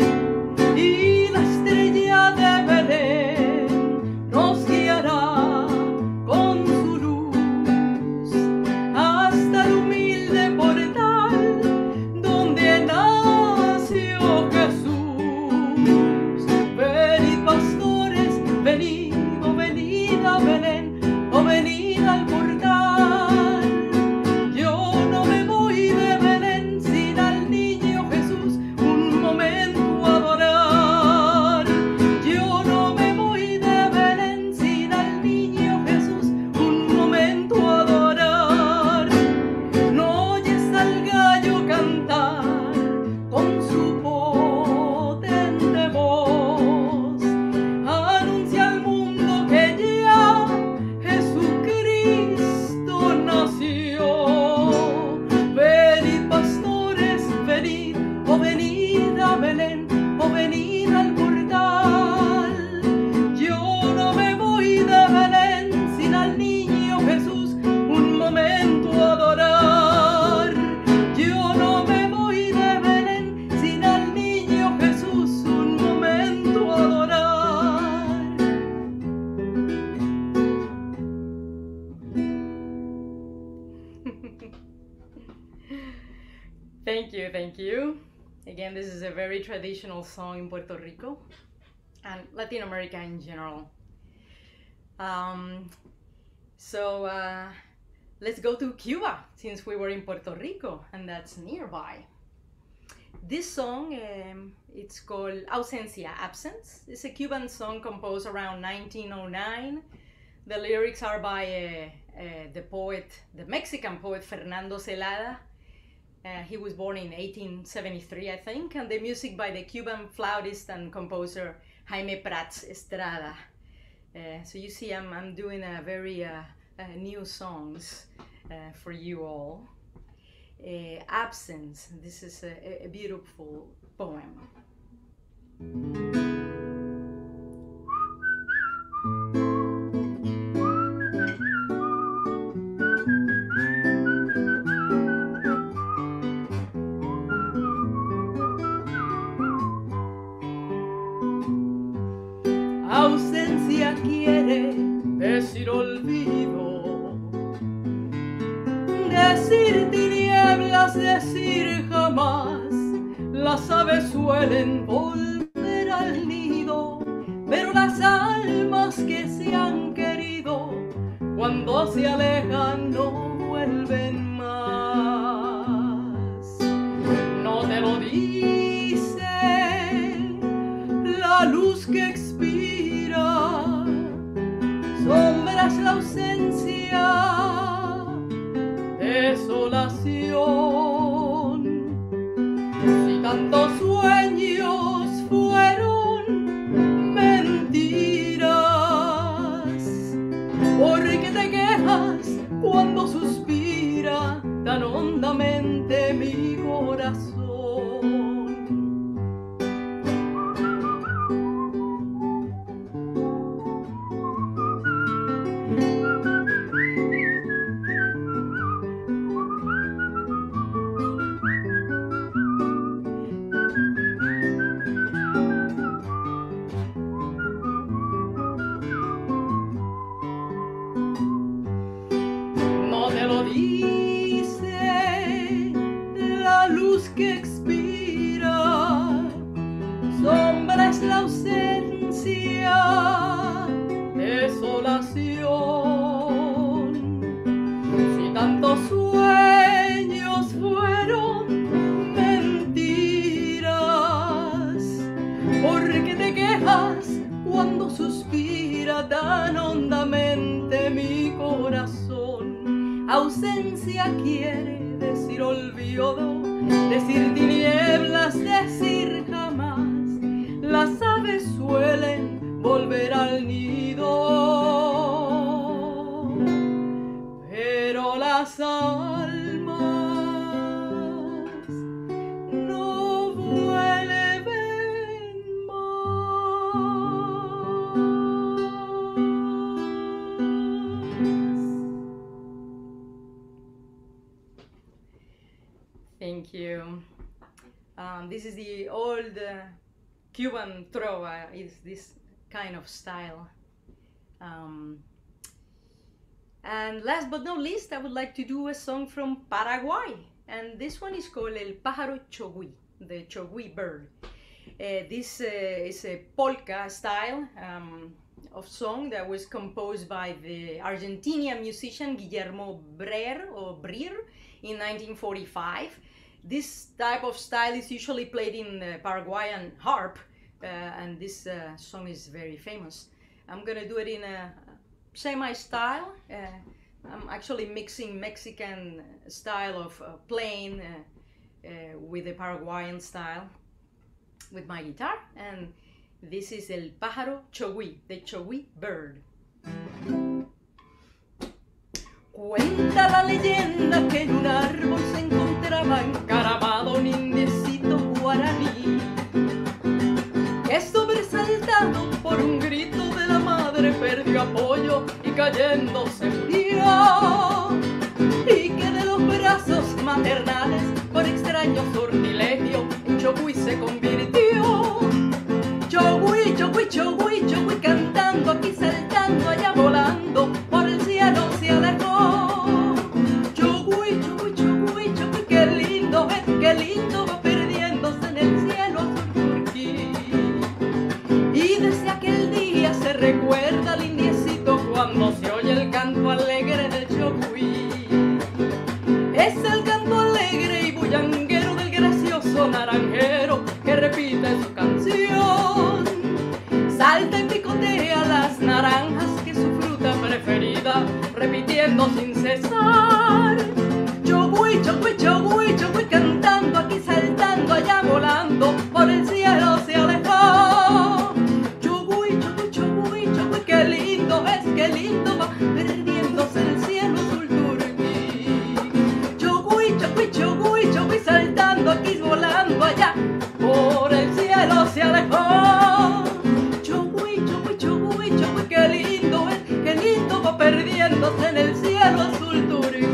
Y la estrella de Belén nos guiará con su luz hasta el humilde portal donde nació Jesús. Venid pastores, venid, o venid a Belén, o venid al portal. Yo no me voy de Belén sin al niño Jesús un momento adorar. Yo no me voy de Belén sin al niño Jesús un momento adorar. No oyes al gallo cantar con su potente voz, anuncia al mundo que ya Jesucristo nació. Venid pastores, venid, o venid a Belén, o venid al portal. Yo no me voy de Belén sin al niño Jesús un momento adorar. Yo no me voy de Belén sin al niño Jesús un momento adorar. Thank you, thank you. Again, this is a very traditional song in Puerto Rico and Latin America in general. Let's go to Cuba, since we were in Puerto Rico, and that's nearby. This song, it's called Ausencia, Absence. It's a Cuban song composed around 1909. The lyrics are by the Mexican poet Fernando Celada. He was born in 1873, I think, and the music by the Cuban flautist and composer Jaime Prats Estrada. So you see, I'm doing a very new songs for you all. Absence, this is a beautiful poem. Ausencia quiere decir olvido, decir tinieblas, decir jamás. Las aves suelen volver al nido, pero las almas que se han querido, cuando se alejan no vuelven más. No te lo dice la luz que expira, sombras la ausencia, desolación. Si tantos sueños fueron mentiras, ¿por qué te quejas cuando suspira tan hondamente mi corazón? No te lo dice la luz que expira, sombra es la ausencia, desolación. Si tantos sueños fueron mentiras, ¿por qué te quejas cuando suspira tan hondamente mi corazón? Ausencia quiere decir olvido, decir tinieblas, decir jamás. Las aves suelen volver al nido, pero las almas no vuelven más. Thank you. This is the old Cuban trova, is this kind of style. And last but not least, I would like to do a song from Paraguay. And this one is called El Pájaro Chogui, the Chogui bird. This is a polka style of song that was composed by the Argentinian musician Guillermo Brer in 1945. This type of style is usually played in the Paraguayan harp, and this song is very famous. I'm gonna do it in a semi-style. I'm actually mixing Mexican style of playing with the Paraguayan style with my guitar, and this is El Pájaro Chogui, the Chogui bird. Cuenta la leyenda que en un árbol se encontraba encaramado un indiecito guaraní, que sobresaltado por un grito de la madre perdió apoyo y cayendo se murió, y que de los brazos maternales por extraño sortilegio en Chogui se convirtió. Chogui, Chogui, Chogui, Chogui, cantando aquí saltando allá volando por el cielo se alejó. Chogui, Chogui, Chogui, Chogui, qué lindo va perdiéndose en el cielo azul turquí. Y desde aquel día se recuerda al indiecito cuando se oye el canto alegre del Chogui. Es el canto alegre y bullanguero del gracioso naranjero que repite su canción. Salta y picotea las naranjas que es su fruta preferida, repitiendo sin cesar. Chogui, Chogui, Chogui, Chogui, cantando aquí saltando allá volando por el cielo se alejó. Chogui, Chogui, Chogui, Chogui, qué lindo va perdiéndose el cielo azul turquí. Chogui, Chogui, Chogui, Chogui, saltando aquí volando allá por el cielo se alejó. Chogui, Chogui, Chogui, Chogui, qué lindo va perdiéndose en el cielo azul turquí.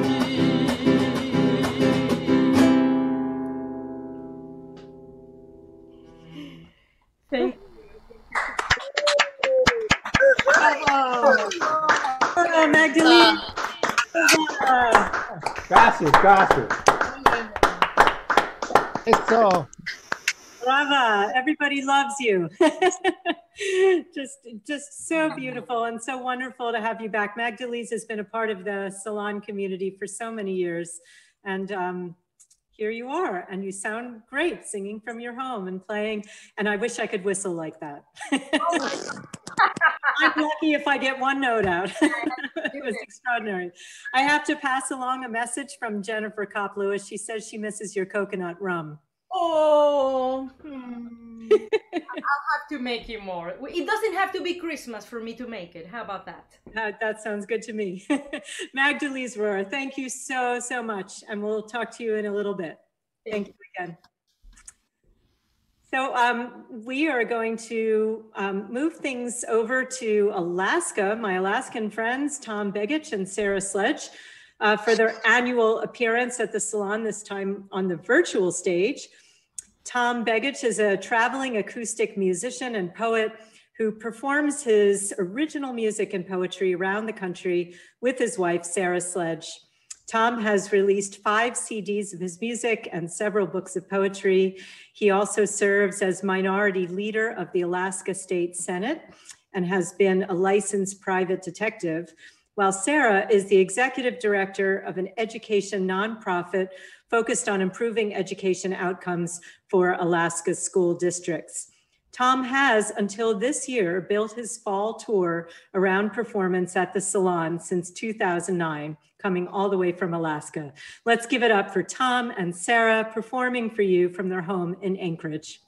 Thank you. Oh, Magdaliz. Gracias. Eso. Brava, everybody loves you. just so beautiful and so wonderful to have you back. Magdaliz has been a part of the Salon community for so many years. And here you are, and you sound great singing from your home and playing. And I wish I could whistle like that. I'm lucky if I get one note out. It was extraordinary. I have to pass along a message from Jennifer Kopp-Lewis. She says she misses your coconut rum. Oh, I'll have to make you more. It doesn't have to be Christmas for me to make it. How about that? That sounds good to me. Magdaliz Roura, thank you so much. And we'll talk to you in a little bit. Thank you again. So we are going to move things over to Alaska, my Alaskan friends, Tom Begich and Sarah Sledge, for their annual appearance at the Salon, this time on the virtual stage. Tom Begich is a traveling acoustic musician and poet who performs his original music and poetry around the country with his wife, Sarah Sledge. Tom has released 5 CDs of his music and several books of poetry. He also serves as minority leader of the Alaska State Senate and has been a licensed private detective, while Sarah is the executive director of an education nonprofit focused on improving education outcomes for Alaska's school districts. Tom has, until this year, built his fall tour around performance at the Salon since 2009, coming all the way from Alaska. Let's give it up for Tom and Sarah performing for you from their home in Anchorage.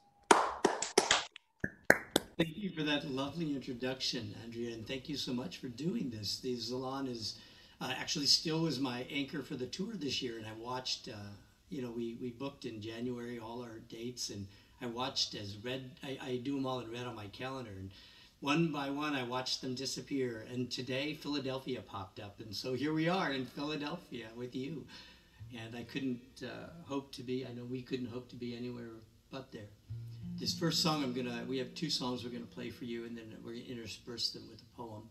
Thank you for that lovely introduction, Andrea, and thank you so much for doing this. The Zalon is actually still is my anchor for the tour this year, and I watched, you know, we booked in January all our dates, and I watched as red, I do them all in red on my calendar, and one by one I watched them disappear, and today Philadelphia popped up, and so here we are in Philadelphia with you, and I couldn't hope to be, I know we couldn't hope to be anywhere but there. This first song we have two songs we're gonna play for you, and then we're gonna intersperse them with a poem.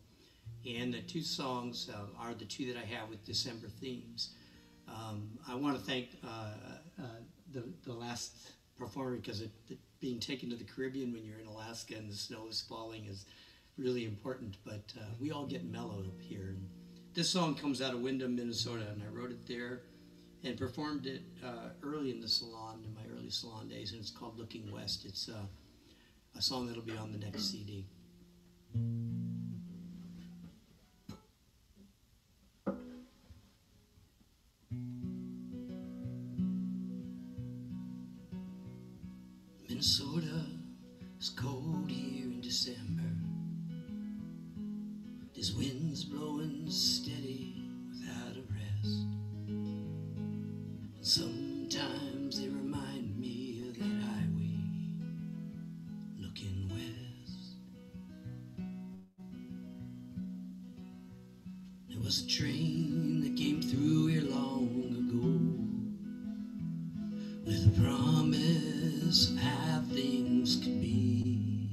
And the two songs are the two that I have with December themes. I want to thank the last performer, because being taken to the Caribbean when you're in Alaska and the snow is falling is really important, but we all get mellow up here. And this song comes out of Windham, Minnesota, and I wrote it there and performed it early in the Salon, in my early Salon days, and it's called Looking West. It's a song that'll be on the next CD. Minnesota is cold here in December. There's winds blowing steady without a rest. And sometimes they remind me of that highway looking west. There was a train that came through here long ago with a promise of how things could be,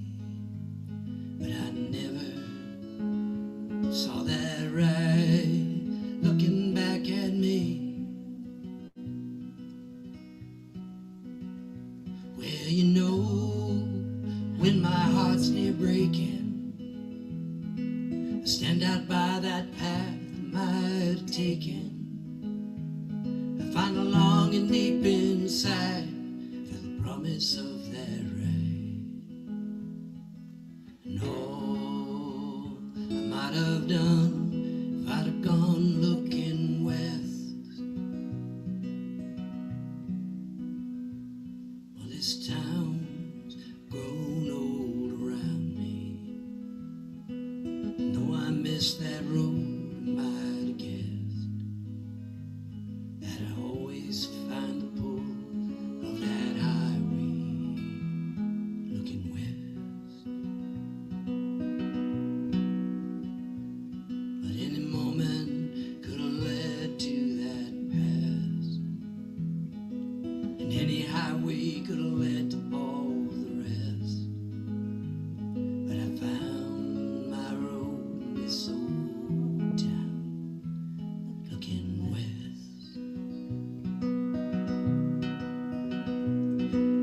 but I never saw that right looking back at me. Well, you know, when my heart's near breaking, I stand out by that path I might have taken. I find a longing deep inside for the promise of that right. And all I might have done if I'd have gone looking west. Well, this town's grown old around me, and though I miss that road, I might have guessed that I always find the pull of that highway looking west. But any moment could have led to that past, and any highway could have led to all the rest. But I found my road in this old town looking west.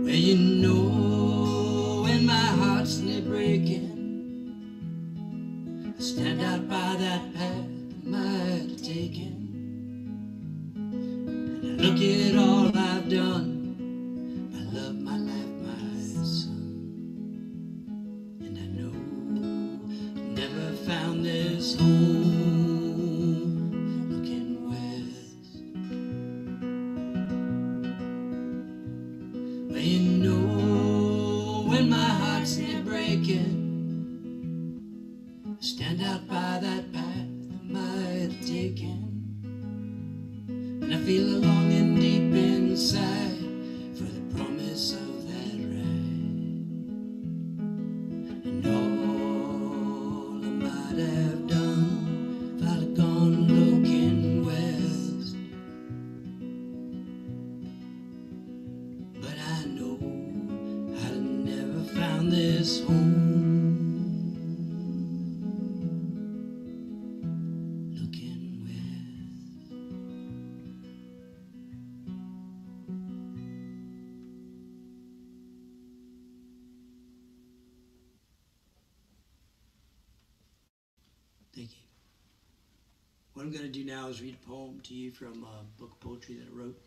Well, you know, when my heart's near breaking, I stand out by that path I might have taken, and I look at all I've done. I love my life, my son, and I know I never found this home looking west. Well, you know, when my heart's near breaking, I stand out by that path I might have taken, and I feel a longing deep inside for the promise of that right. And all I might have done if I'd have gone looking west. But I know I'd have never found this home looking west. Thank you. What I'm going to do now is read a poem to you from a book of poetry that I wrote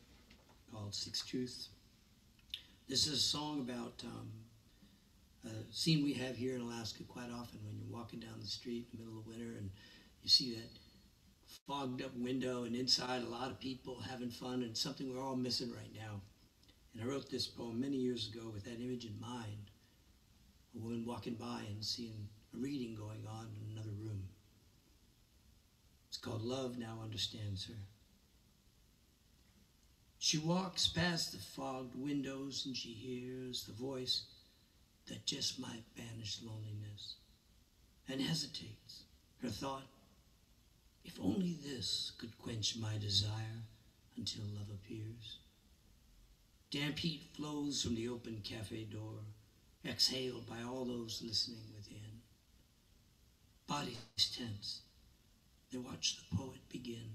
called Six Truths. This is a song about a scene we have here in Alaska quite often when you're walking down the street in the middle of winter and you see that fogged up window and inside a lot of people having fun, and something we're all missing right now. And I wrote this poem many years ago with that image in mind, a woman walking by and seeing a reading going on in another room. It's called Love Now Understands Her. She walks past the fogged windows and she hears the voice that just might banish loneliness, and hesitates. Her thought, if only this could quench my desire until love appears. Damp heat flows from the open cafe door, exhaled by all those listening within. Bodies tense, they watch the poet begin.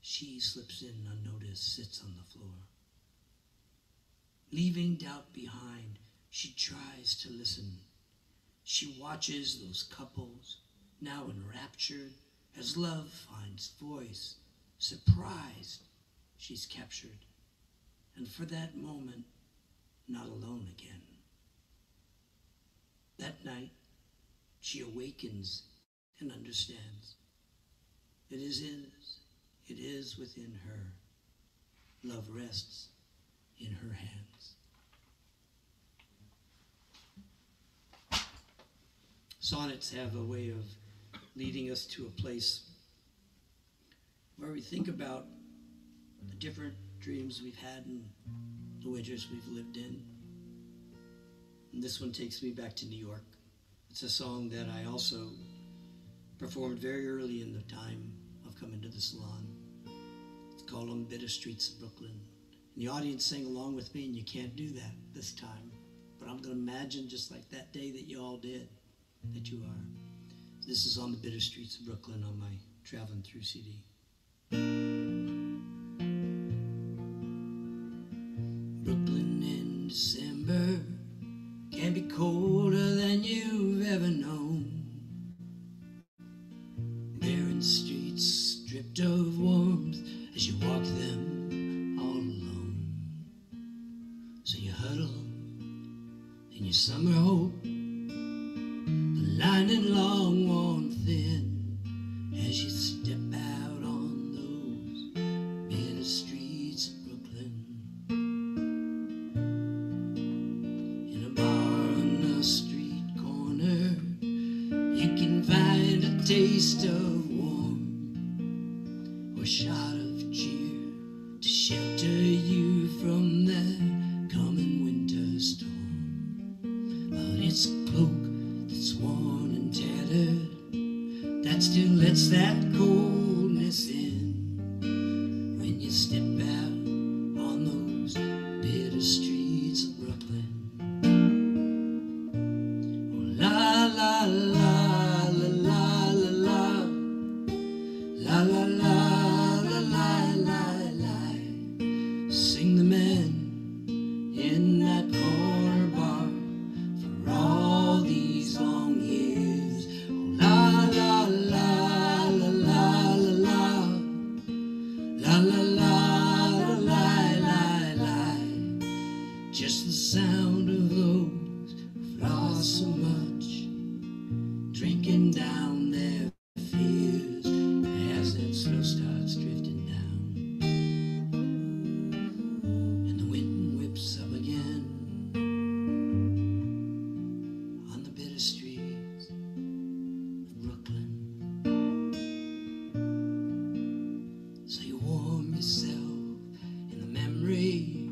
She slips in unnoticed, sits on the floor. Leaving doubt behind, she tries to listen. She watches those couples, now enraptured, as love finds voice. Surprised, she's captured, and for that moment, not alone again. That night, she awakens and understands. It is within her. Love rests in her hands. Sonnets have a way of leading us to a place where we think about the different dreams we've had and the winters we've lived in. And this one takes me back to New York. It's a song that I also performed very early in the time of coming to the Salon. It's called On the Bitter Streets of Brooklyn. And the audience sang along with me, and you can't do that this time. But I'm going to imagine, just like that day that you all did, that you are. This is On the Bitter Streets of Brooklyn on my Traveling Through CD. Brooklyn in December can be colder than you've ever known. Barren streets stripped of warmth as you walk them all alone. So you huddle in your summer hope, the lining long worn thin as you step out on those bitter streets of Brooklyn. In a bar on a street corner, you can find a taste of warmth or a shot of cheer to shelter you from that coming winter storm. But it's a cloak that's worn and tattered that still lets that coldness in when you step out on those bitter streets of Brooklyn. Oh, la la la la la la la la la la la la la. Sing the men in that corner bar for all these long years. Oh, la la la la la la la la la la la la. Just the sound of those who've lost so much, drinking down their fears as that snow starts drifting down, and the wind whips up again on the bitter streets of Brooklyn. So you warm yourself in the memory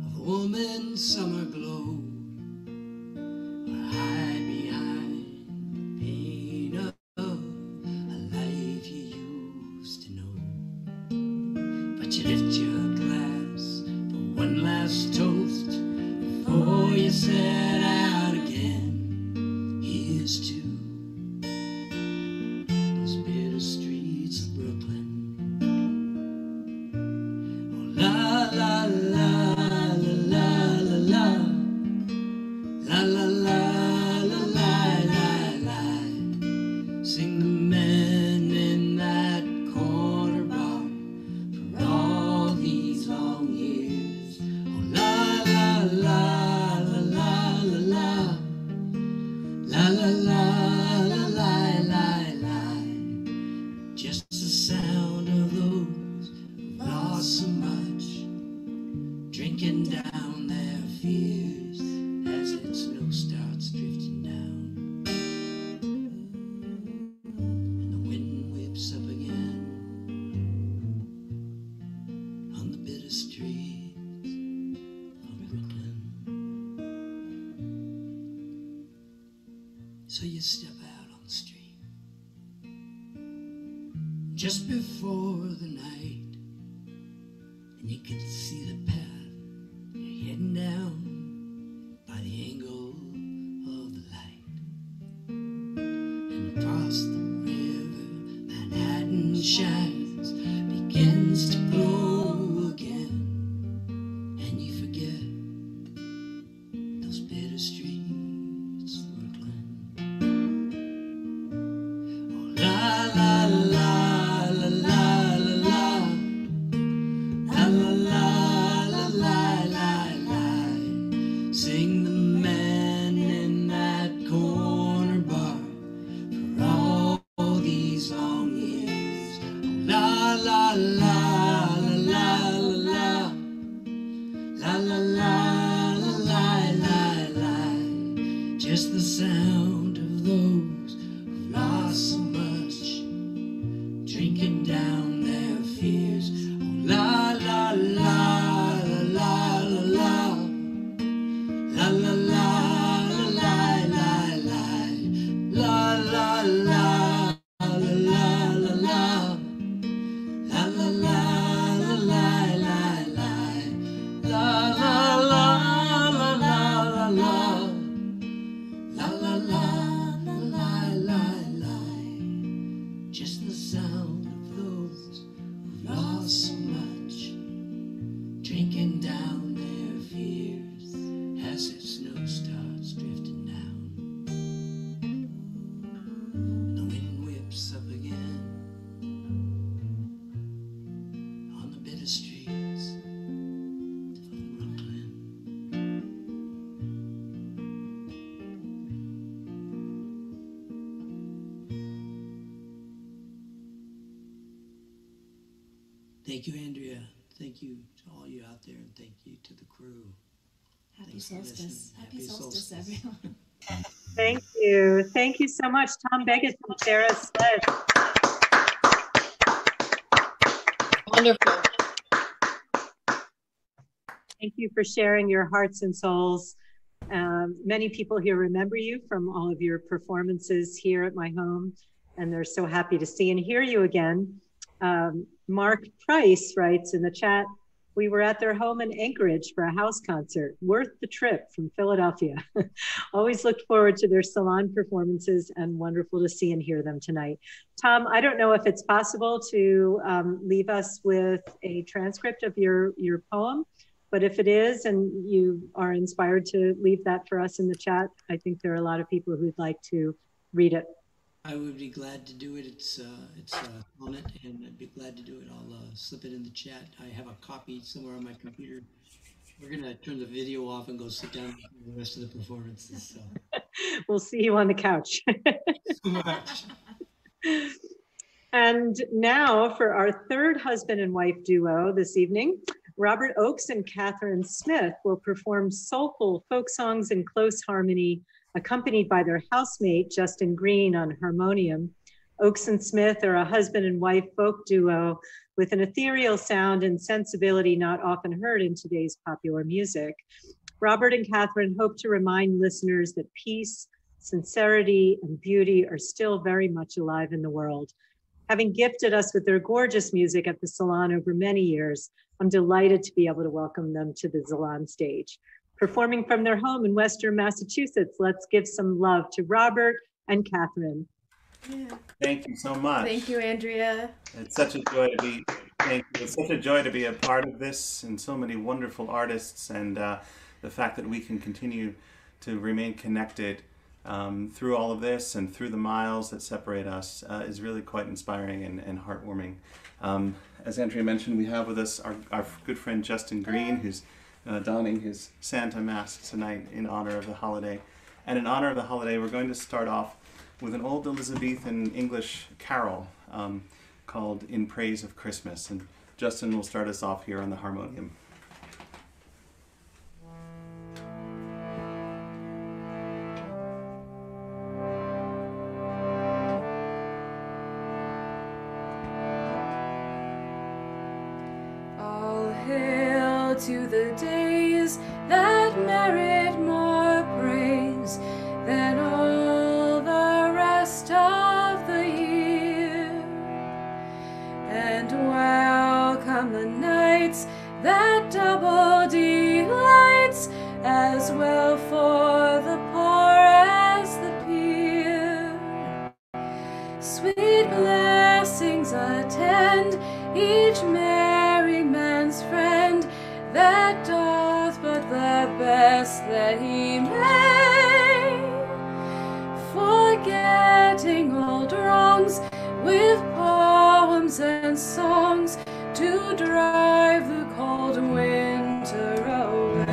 of a woman's summer glow, or hide behind the pain of a life you used to know. But you lift your glass for one last toast before you set out again. Here's to those bitter streets of Brooklyn. Oh, la la la la la la la la la la la la la. Sing the men in that corner bar for all these long years. Oh, la la la la la drinking down their fears as its snow starts drifting down, and the wind whips up again on the bitter streets of Brooklyn. So you step out on the street just before the night, and you can see the path you're heading down by the angle of the light. And across the river, Manhattan shines, begins to glow again, and you forget those bitter streets of Brooklyn. Oh, la la la. Just the sound of those who've lost so much, drinking down their fears. Oh, la la la la la la la la la la la la la la la la just the sound of those who've lost so much, drinking down their fears as the snow starts drifting down. The wind whips up again on the bitter streets of Brooklyn. Thank you, Andrea. Thank you to all you out there, and thank you to the crew. Happy solstice. Happy solstice, everyone. Thank you. Thank you so much. Tom Beggett from Sarah Sledge. Wonderful. Thank you for sharing your hearts and souls. Many people here remember you from all of your performances here at my home, and they're so happy to see and hear you again. Mark Price writes in the chat, we were at their home in Anchorage for a house concert, worth the trip from Philadelphia. Always looked forward to their salon performances and wonderful to see and hear them tonight. Tom, I don't know if it's possible to leave us with a transcript of your poem, but if it is and you are inspired to leave that for us in the chat, I think there are a lot of people who'd like to read it. I would be glad to do it. It's on it, and I'd be glad to do it. I'll slip it in the chat. I have a copy somewhere on my computer. We're gonna turn the video off and go sit down for the rest of the performances. So. We'll see you on the couch. So much. And now for our third husband and wife duo this evening, Robert Oakes and Catherine Smith will perform soulful folk songs in close harmony, accompanied by their housemate, Justin Green, on harmonium. Oakes and Smith are a husband and wife folk duo with an ethereal sound and sensibility not often heard in today's popular music. Robert and Catherine hope to remind listeners that peace, sincerity, and beauty are still very much alive in the world. Having gifted us with their gorgeous music at the Salon over many years, I'm delighted to be able to welcome them to the Zalon stage. Performing from their home in Western Massachusetts, let's give some love to Robert and Catherine. Yeah. Thank you so much. Thank you, Andrea. It's such a joy to be. Thank you. It's such a joy to be a part of this, and so many wonderful artists, and the fact that we can continue to remain connected through all of this and through the miles that separate us is really quite inspiring and heartwarming. As Andrea mentioned, we have with us our good friend Justin Green, who's donning his Santa mask tonight in honor of the holiday. And in honor of the holiday, we're going to start off with an old Elizabethan English carol called In Praise of Christmas. And Justin will start us off here on the harmonium. Hail to the days that merit more praise than all the rest of the year. And welcome the nights that double delights, as well for the poor as the peer. Sweet blessings attend each merry man's friend that doth but the best that he may, forgetting old wrongs with poems and songs to drive the cold winter away.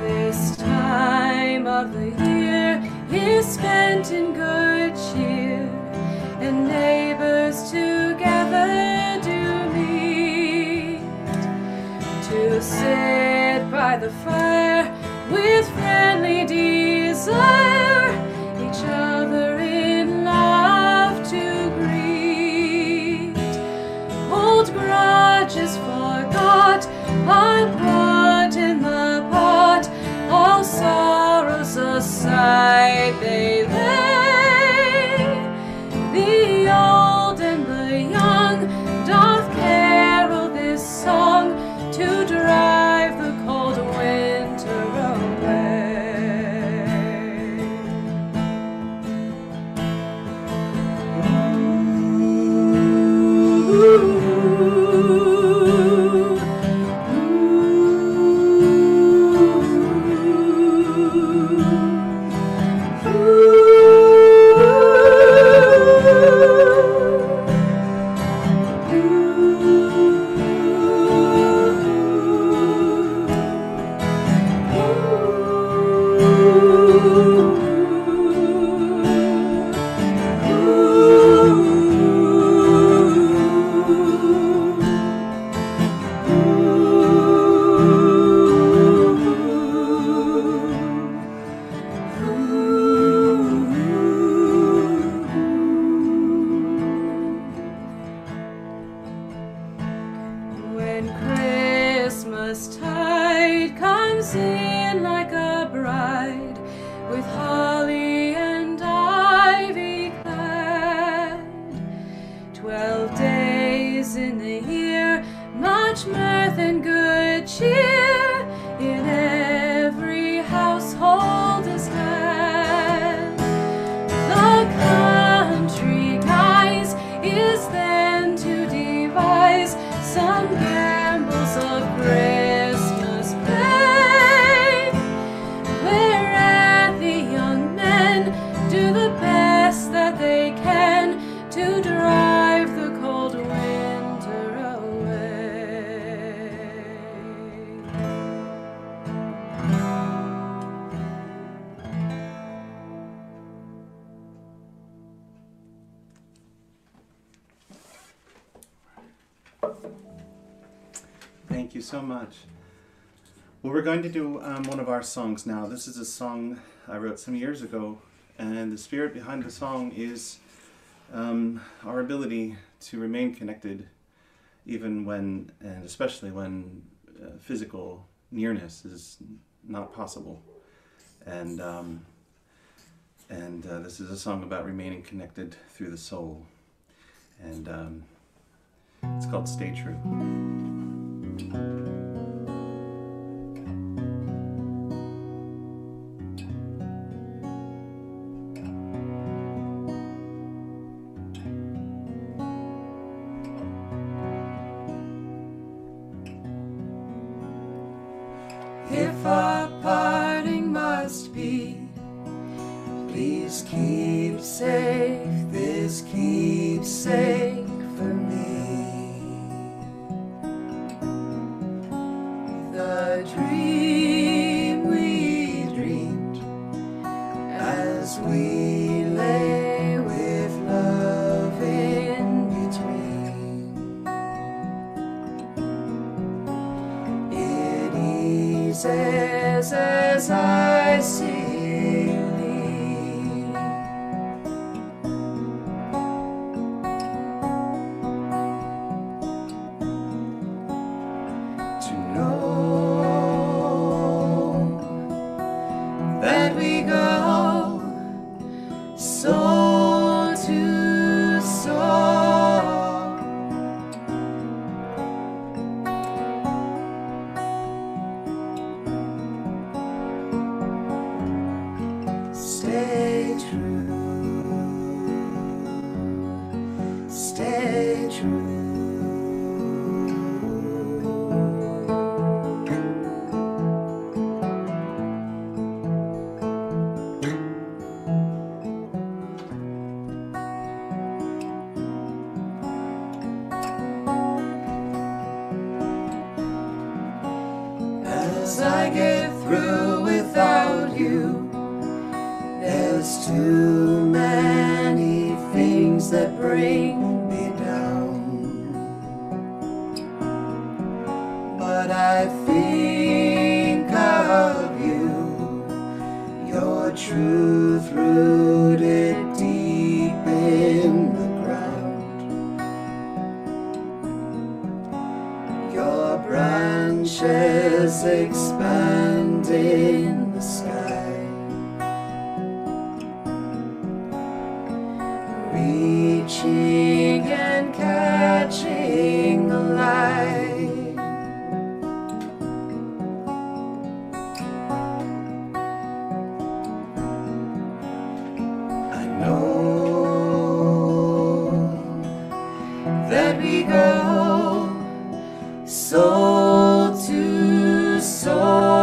This time of the year is spent in good cheer, and neighbors together do meet to sit by the fire with friendly desire, each other in love to greet. Old grudges forgot are put in the pot, all sorrows aside they lay. The old and the young doth carol this song to drive the cold winter away. When Christmas tide comes in like a bride, with holly and ivy clad, 12 days in the year, much mirth and good cheer in every household is had. The country guise is then to devise some gambles of Christmas play, whereat the young men do the best that they can to drive the cold winter away. Thank you so much. Well, we're going to do one of our songs now. This is a song I wrote some years ago, and the spirit behind the song is our ability to remain connected even when, and especially when, physical nearness is not possible. And this is a song about remaining connected through the soul. And it's called Stay True. If a parting must be, please keep safe this keepsake for me. The dream we dreamed as we lay with love in between. It eases as I see thee. stay true. As I get through without you, there's too many things that bring me down. But I think of you, your truth rooted deep in the ground. Your branches expand in the sky, reaching and catching the light. I know that we go soul to soul.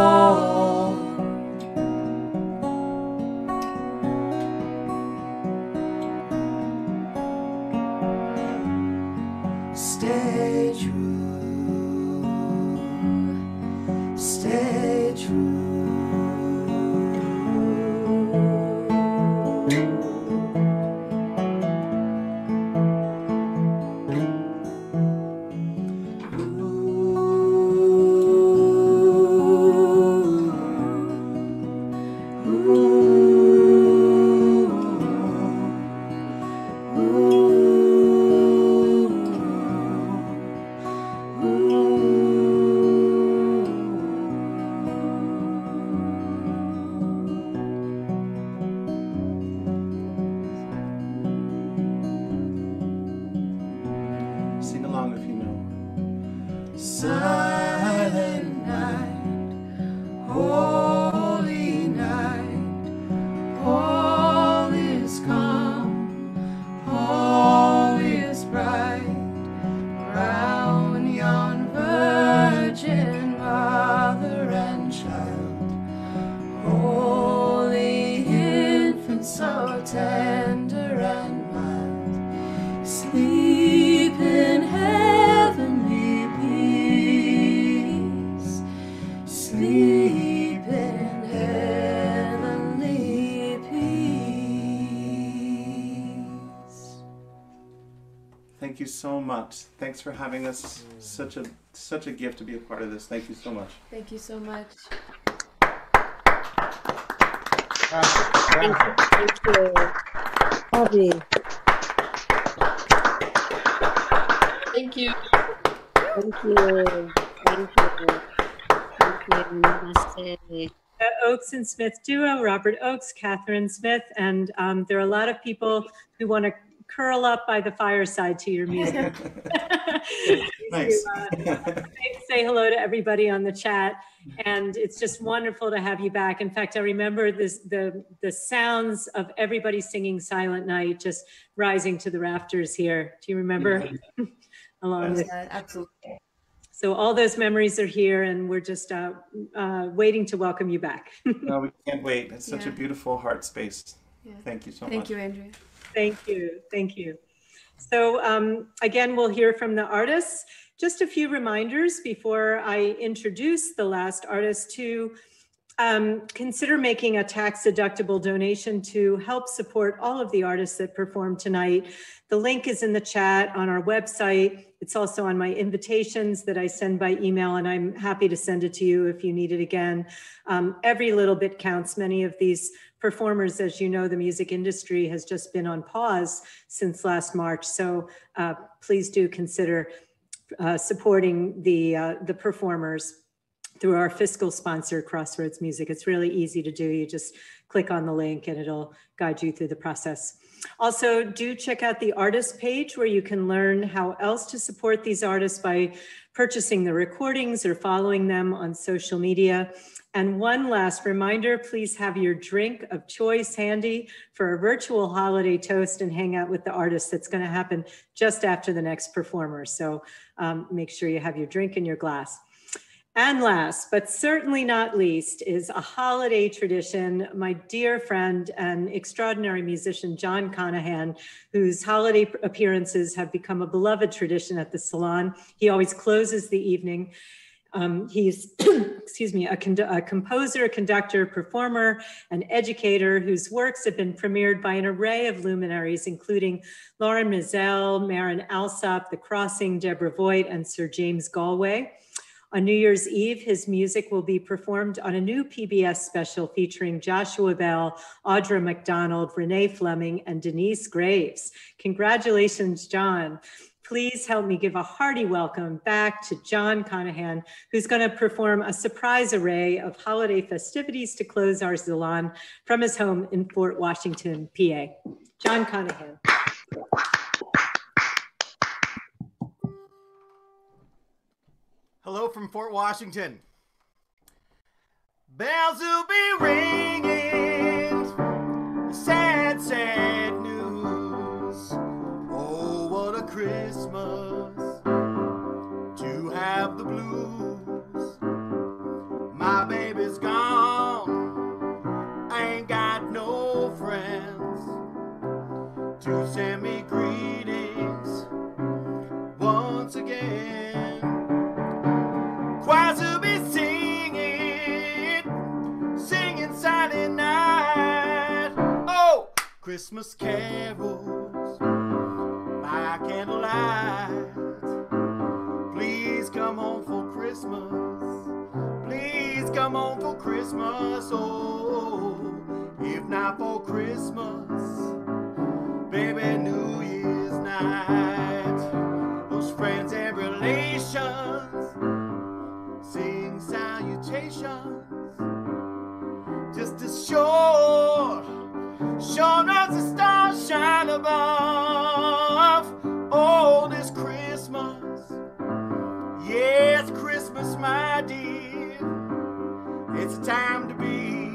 Stay true, stay true. Sing along if you know. Silent night, holy night, all is calm, all is bright, round yon virgin mother and child, holy infant so tender and mild, sleep in heavenly peace, sleep in heavenly peace. Thank you so much. Thanks for having us. Such a gift to be a part of this. Thank you so much. Thank you so much. Thank you. Audrey. Thank you. Thank you. Thank you. Thank you. Namaste. The Oakes and Smith duo, Robert Oakes, Catherine Smith, and there are a lot of people who want to curl up by the fireside to your music. Nice. Say hello to everybody on the chat, and it's just wonderful to have you back. In fact, I remember the sounds of everybody singing Silent Night just rising to the rafters here. Do you remember? Along with absolutely. So all those memories are here, and we're just waiting to welcome you back. No, we can't wait. It's such a beautiful heart space. Yeah. Thank you so much. Thank you, Andrea. Thank you. Thank you. So again, we'll hear from the artists. Just a few reminders before I introduce the last artist to consider making a tax-deductible donation to help support all of the artists that perform tonight. The link is in the chat on our website. It's also on my invitations that I send by email, and I'm happy to send it to you if you need it again. Every little bit counts. Many of these performers, as you know, the music industry has just been on pause since last March. So please do consider supporting the performers through our fiscal sponsor, Crossroads Music. It's really easy to do. You just click on the link and it'll guide you through the process. Also, do check out the artist page where you can learn how else to support these artists by purchasing the recordings or following them on social media. And one last reminder, please have your drink of choice handy for a virtual holiday toast and hang out with the artist. That's going to happen just after the next performer. So make sure you have your drink in your glass. And last, but certainly not least, is a holiday tradition. My dear friend and extraordinary musician, John Conahan, whose holiday appearances have become a beloved tradition at the Salon. He always closes the evening. He's, excuse me, a composer, conductor, performer, and educator whose works have been premiered by an array of luminaries, including Lauren Mizell, Marin Alsop, The Crossing, Deborah Voigt, and Sir James Galway. On New Year's Eve, his music will be performed on a new PBS special featuring Joshua Bell, Audra McDonald, Renee Fleming, and Denise Graves. Congratulations, John. Please help me give a hearty welcome back to John Conahan, who's going to perform a surprise array of holiday festivities to close our Zalon from his home in Fort Washington, PA. John Conahan. Hello from Fort Washington. Bells will be ringing, sad, sad news. Oh, what a Christmas to have the blues. My baby's gone, I ain't got no friends to send me greetings once again. Choirs will be singing Silent Night. Oh, Christmas carols by candlelight. Please come home for Christmas. Please come home for Christmas. Oh, if not for Christmas, baby, New Year's night. Those friends and relations sing salutations, just as sure as the stars shine above. Oh, this Christmas, yes, Christmas, my dear, it's a time to be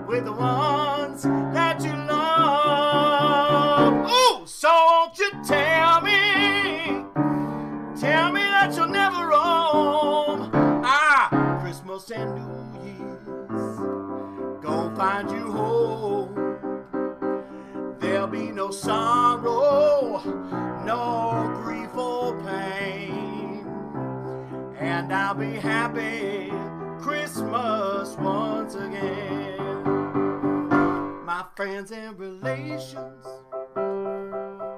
with the ones that you love. Oh, so won't you tell me that you'll never roam. Christmas and New Year's gonna find you home. There'll be no sorrow, no grief or pain, and I'll be happy Christmas once again. My friends and relations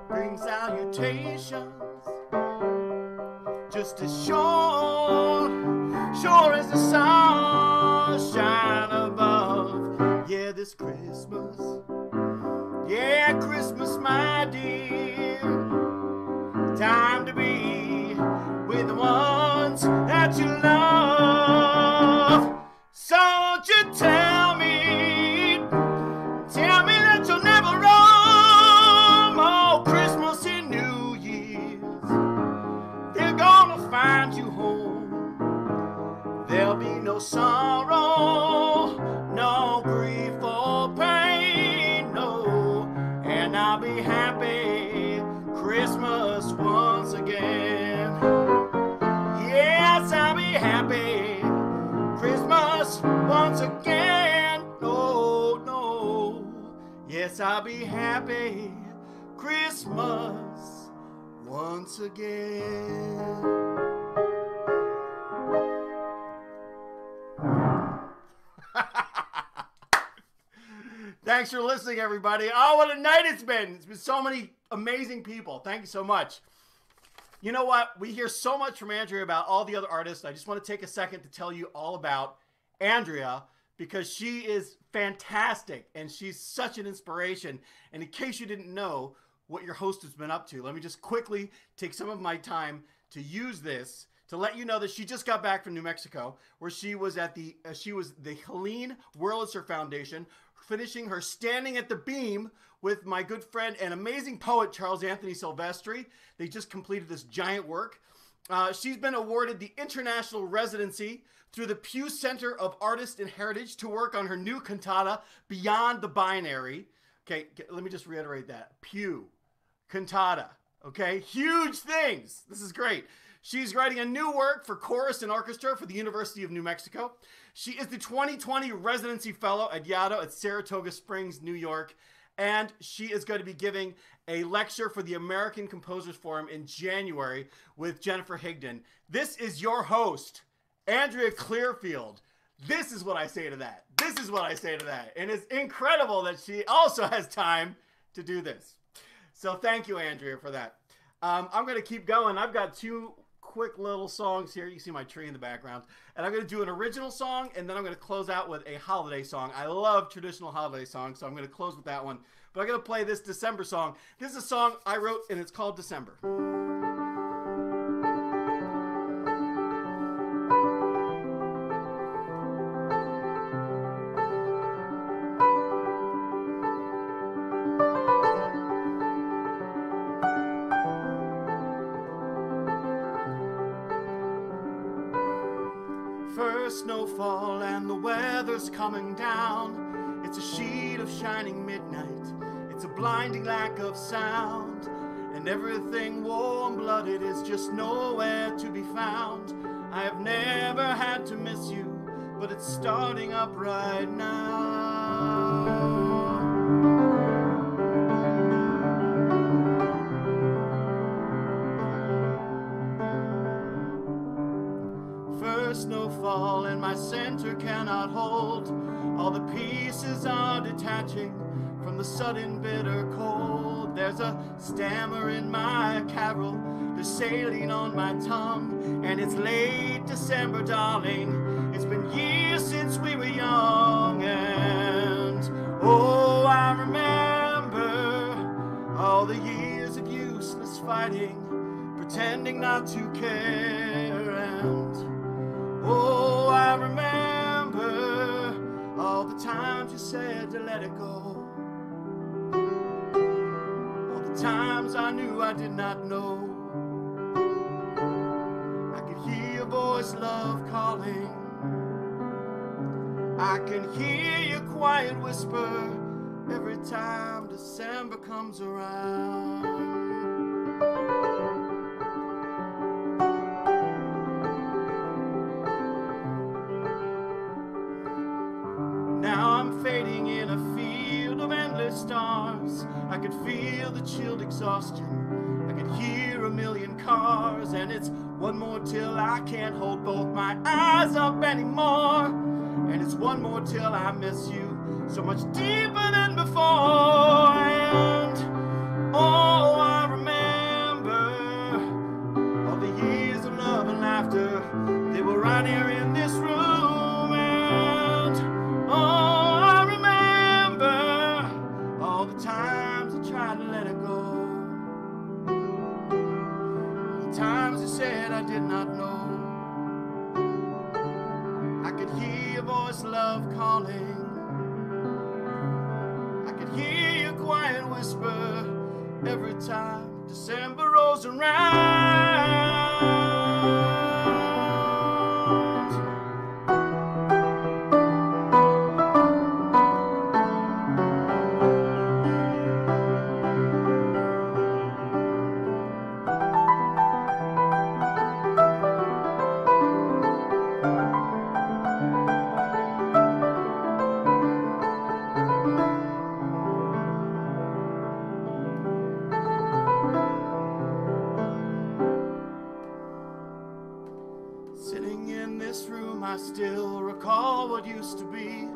bring salutations, just as sure as the stars shine above. Yeah, this Christmas, yeah, Christmas, my dear, time to be with the ones that you love. So won't you tell me that you'll never roam. Oh, Christmas and New Year's, they're gonna find you home. There'll be no sorrow, no grief or pain, no, and I'll be happy Christmas once again. Yes, I'll be happy Christmas once again. No, no, yes, I'll be happy Christmas once again. Thanks for listening, everybody. Oh, what a night it's been. It's been so many amazing people. Thank you so much. You know what? We hear so much from Andrea about all the other artists. I just want to take a second to tell you all about Andrea, because she is fantastic and she's such an inspiration. And in case you didn't know what your host has been up to, let me just quickly take some of my time to use this to let you know that she just got back from New Mexico, where she was at the Helene Wurlitzer Foundation, finishing her Standing at the Beam with my good friend and amazing poet, Charles Anthony Silvestri. They just completed this giant work. She's been awarded the International Residency through the Pew Center of Artist and Heritage to work on her new cantata, Beyond the Binary. Okay, let me just reiterate that. Pew, cantata, okay? Huge things. This is great. She's writing a new work for chorus and orchestra for the University of New Mexico. She is the 2020 Residency Fellow at Yaddo at Saratoga Springs, New York. And she is going to be giving a lecture for the American Composers Forum in January with Jennifer Higdon. This is your host, Andrea Clearfield. This is what I say to that. This is what I say to that. And it's incredible that she also has time to do this. So thank you, Andrea, for that. I'm going to keep going. I've got two quick little songs here. You see my tree in the background. And I'm going to do an original song, and then I'm going to close out with a holiday song. I love traditional holiday songs, so I'm going to close with that one. But I'm going to play this December song. This is a song I wrote, and it's called December. First snowfall and the weather's coming down. It's a sheet of shining midnight. It's a blinding lack of sound. And everything warm-blooded is just nowhere to be found. I have never had to miss you, but it's starting up right now. Snowfall and my center cannot hold. All the pieces are detaching from the sudden bitter cold. There's a stammer in my carol, there's sailing on my tongue. And it's late December, darling. It's been years since we were young. And oh, I remember all the years of useless fighting, pretending not to care. And oh, I remember all the times you said to let it go. All the times I knew I did not know. I could hear your voice, love, calling. I can hear your quiet whisper every time December comes around. Now I'm fading in a field of endless stars. I could feel the chilled exhaustion. I could hear a million cars. And it's one more till I can't hold both my eyes up anymore. And it's one more till I miss you so much deeper than before. And oh, I remember all the years of love and laughter. They were right here in this room. Oh, I remember all the times I tried to let it go. The times you said I did not know. I could hear your voice, love, calling. I could hear your quiet whisper every time December rolls around. Still recall what used to be.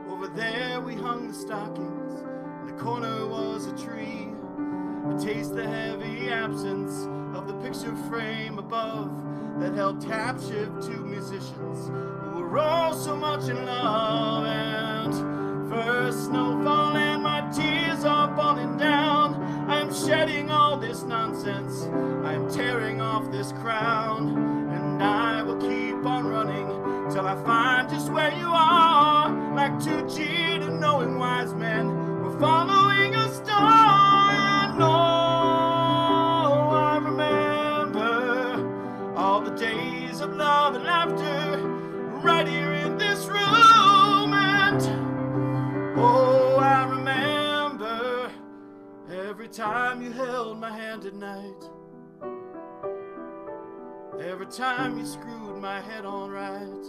Over there we hung the stockings. In the corner was a tree. I taste the heavy absence of the picture frame above that held captive two musicians who were all so much in love. And first snowfall and my tears are falling down. I am shedding all this nonsense. I am tearing off this crown. And I will keep on running till I find just where you are. Like two cheated and knowing wise men, we're following a star. And oh, I remember you held my hand at night, every time you screwed my head on right.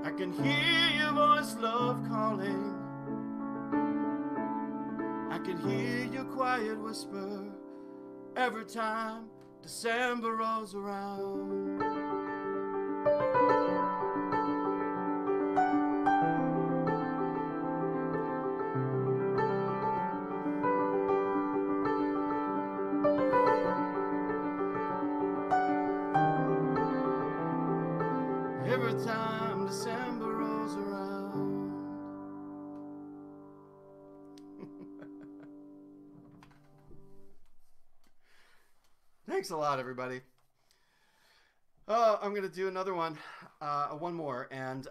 I can hear your voice, love, calling. I can hear your quiet whisper every time December rolls around. Every time December rolls around. Thanks a lot, everybody. I'm going to do another one, one more, and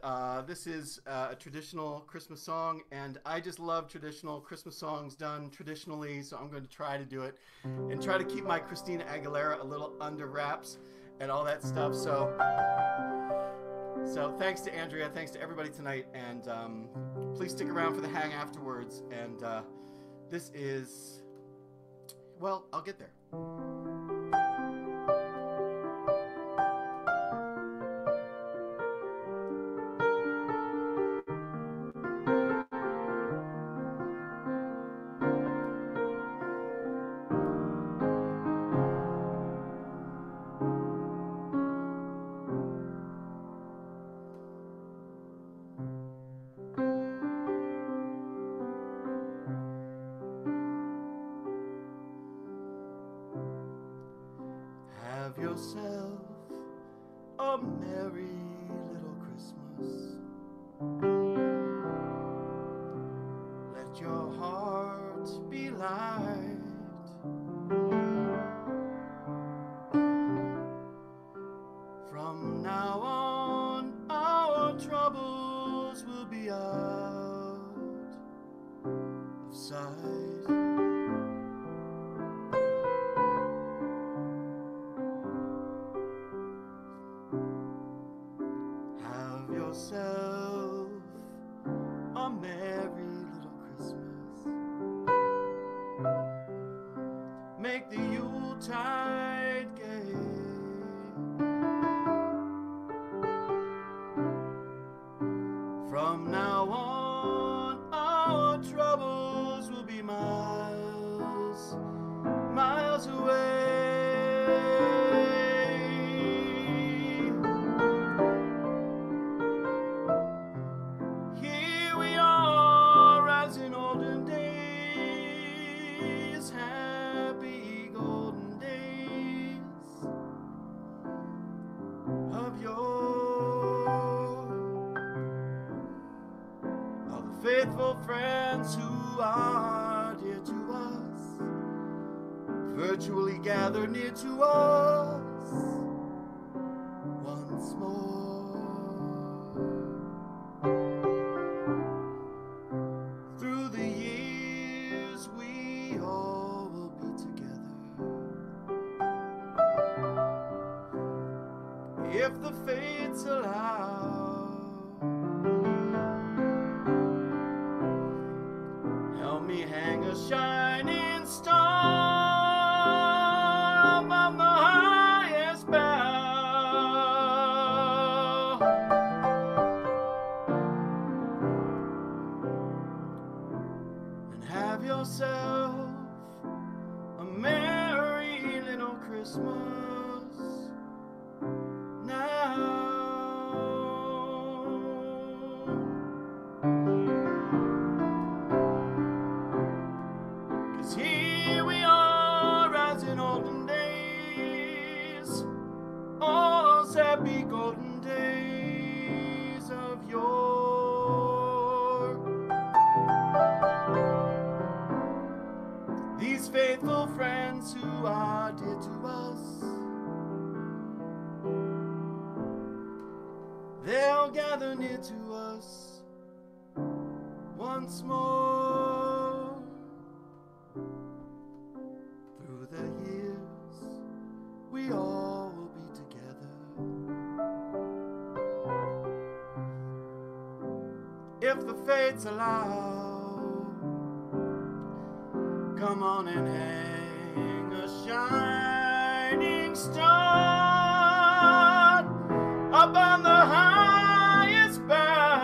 this is a traditional Christmas song, and I just love traditional Christmas songs done traditionally, so I'm going to try to do it and try to keep my Christina Aguilera a little under wraps and all that stuff. So thanks to Andrea, thanks to everybody tonight, and please stick around for the hang afterwards. And this is, well, I'll get there. Have yourself a merry little Christmas. Let your heart be light. From now on, our troubles will be out of sight. Yourself a merry little Christmas. Make the Yuletide gay. From now on, our troubles will be miles, miles away. Faithful friends who are dear to us, virtually gathered near to us once more. Through the years we all will be together, if the fates allow. Hang a shining star above the highest bough, and have yourself a merry little Christmas now. Here we are as in olden days, those happy golden days of yore. These faithful friends who are dear to us, they'll gather near to us once more. Through the years, we all will be together, if the fates allow. come on and hang a shining star up on the highest bough,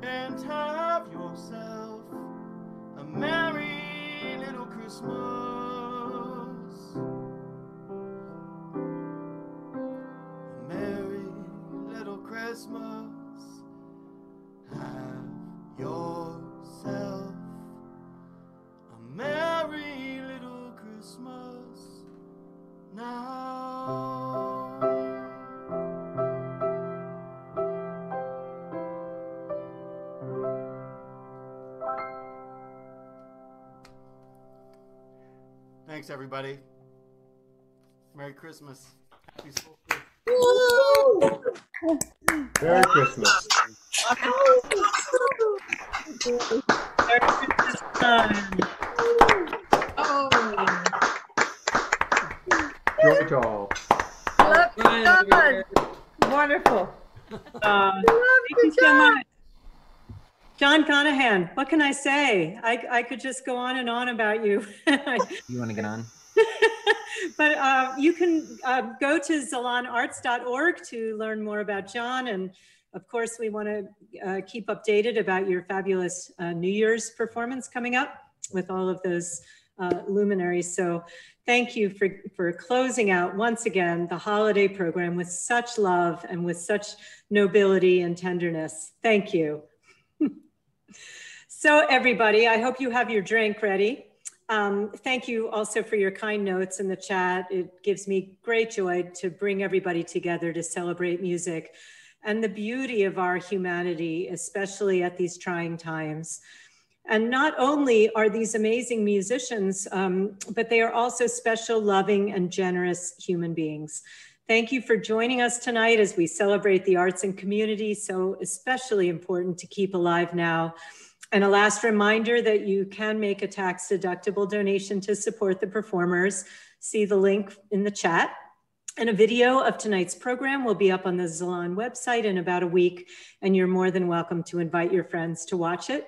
and have yourself a merry little Christmas. A merry little Christmas. Have yourself a merry little Christmas now. Thanks, everybody. Merry Christmas. Happy solstice. Merry Christmas. Merry Christmas time. George all. Wonderful. Thank you so much. John Conahan, what can I say? I could just go on and on about you. You want to get on? But you can go to zalonarts.org to learn more about John. And of course, we want to keep updated about your fabulous New Year's performance coming up with all of those luminaries. So thank you for closing out once again the holiday program with such love and with such nobility and tenderness. Thank you. So everybody, I hope you have your drink ready. Thank you also for your kind notes in the chat. It gives me great joy to bring everybody together to celebrate music and the beauty of our humanity, especially at these trying times. And not only are these amazing musicians, but they are also special, loving, and generous human beings. Thank you for joining us tonight as we celebrate the arts and community, so especially important to keep alive now. And a last reminder that you can make a tax-deductible donation to support the performers. See the link in the chat. And a video of tonight's program will be up on the Zalon website in about a week, and you're more than welcome to invite your friends to watch it.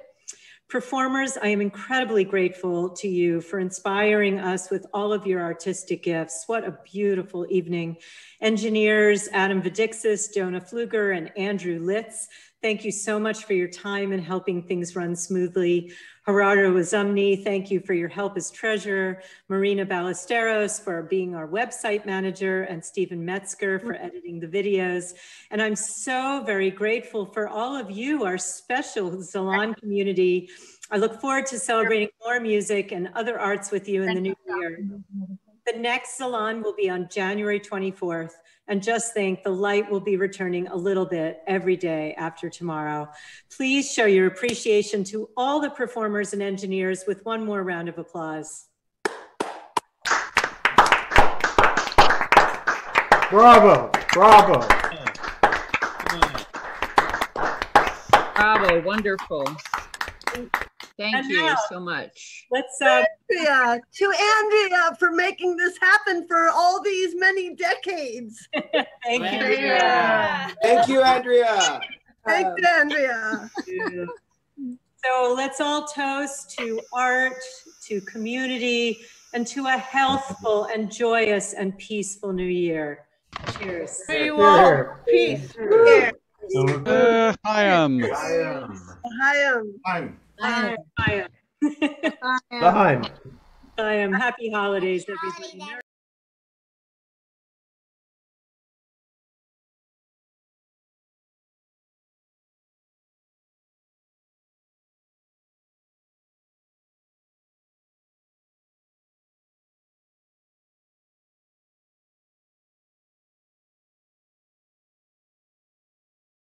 Performers, I am incredibly grateful to you for inspiring us with all of your artistic gifts. What a beautiful evening. Engineers, Adam Vidixis, Jonah Pfluger, and Andrew Litz, thank you so much for your time in helping things run smoothly. Gerardo Azumni, thank you for your help as treasurer. Marina Ballesteros for being our website manager, and Stephen Metzger for editing the videos. And I'm so very grateful for all of you, our special Zalon community. I look forward to celebrating more music and other arts with you in the new year. The next Zalon will be on January 24th. And just think, the light will be returning a little bit every day after tomorrow. Please show your appreciation to all the performers and engineers with one more round of applause. Bravo, bravo. Bravo, wonderful. Thank you now, so much. Let's Andrea, to Andrea for making this happen for all these many decades. Thank you, Andrea. Thank you, Andrea. Thanks, Andrea. So let's all toast to art, to community, and to a healthful and joyous and peaceful new year. Cheers. To you all. Peace. Cheers. Chaim. Chaim. Chaim. Happy holidays, everybody.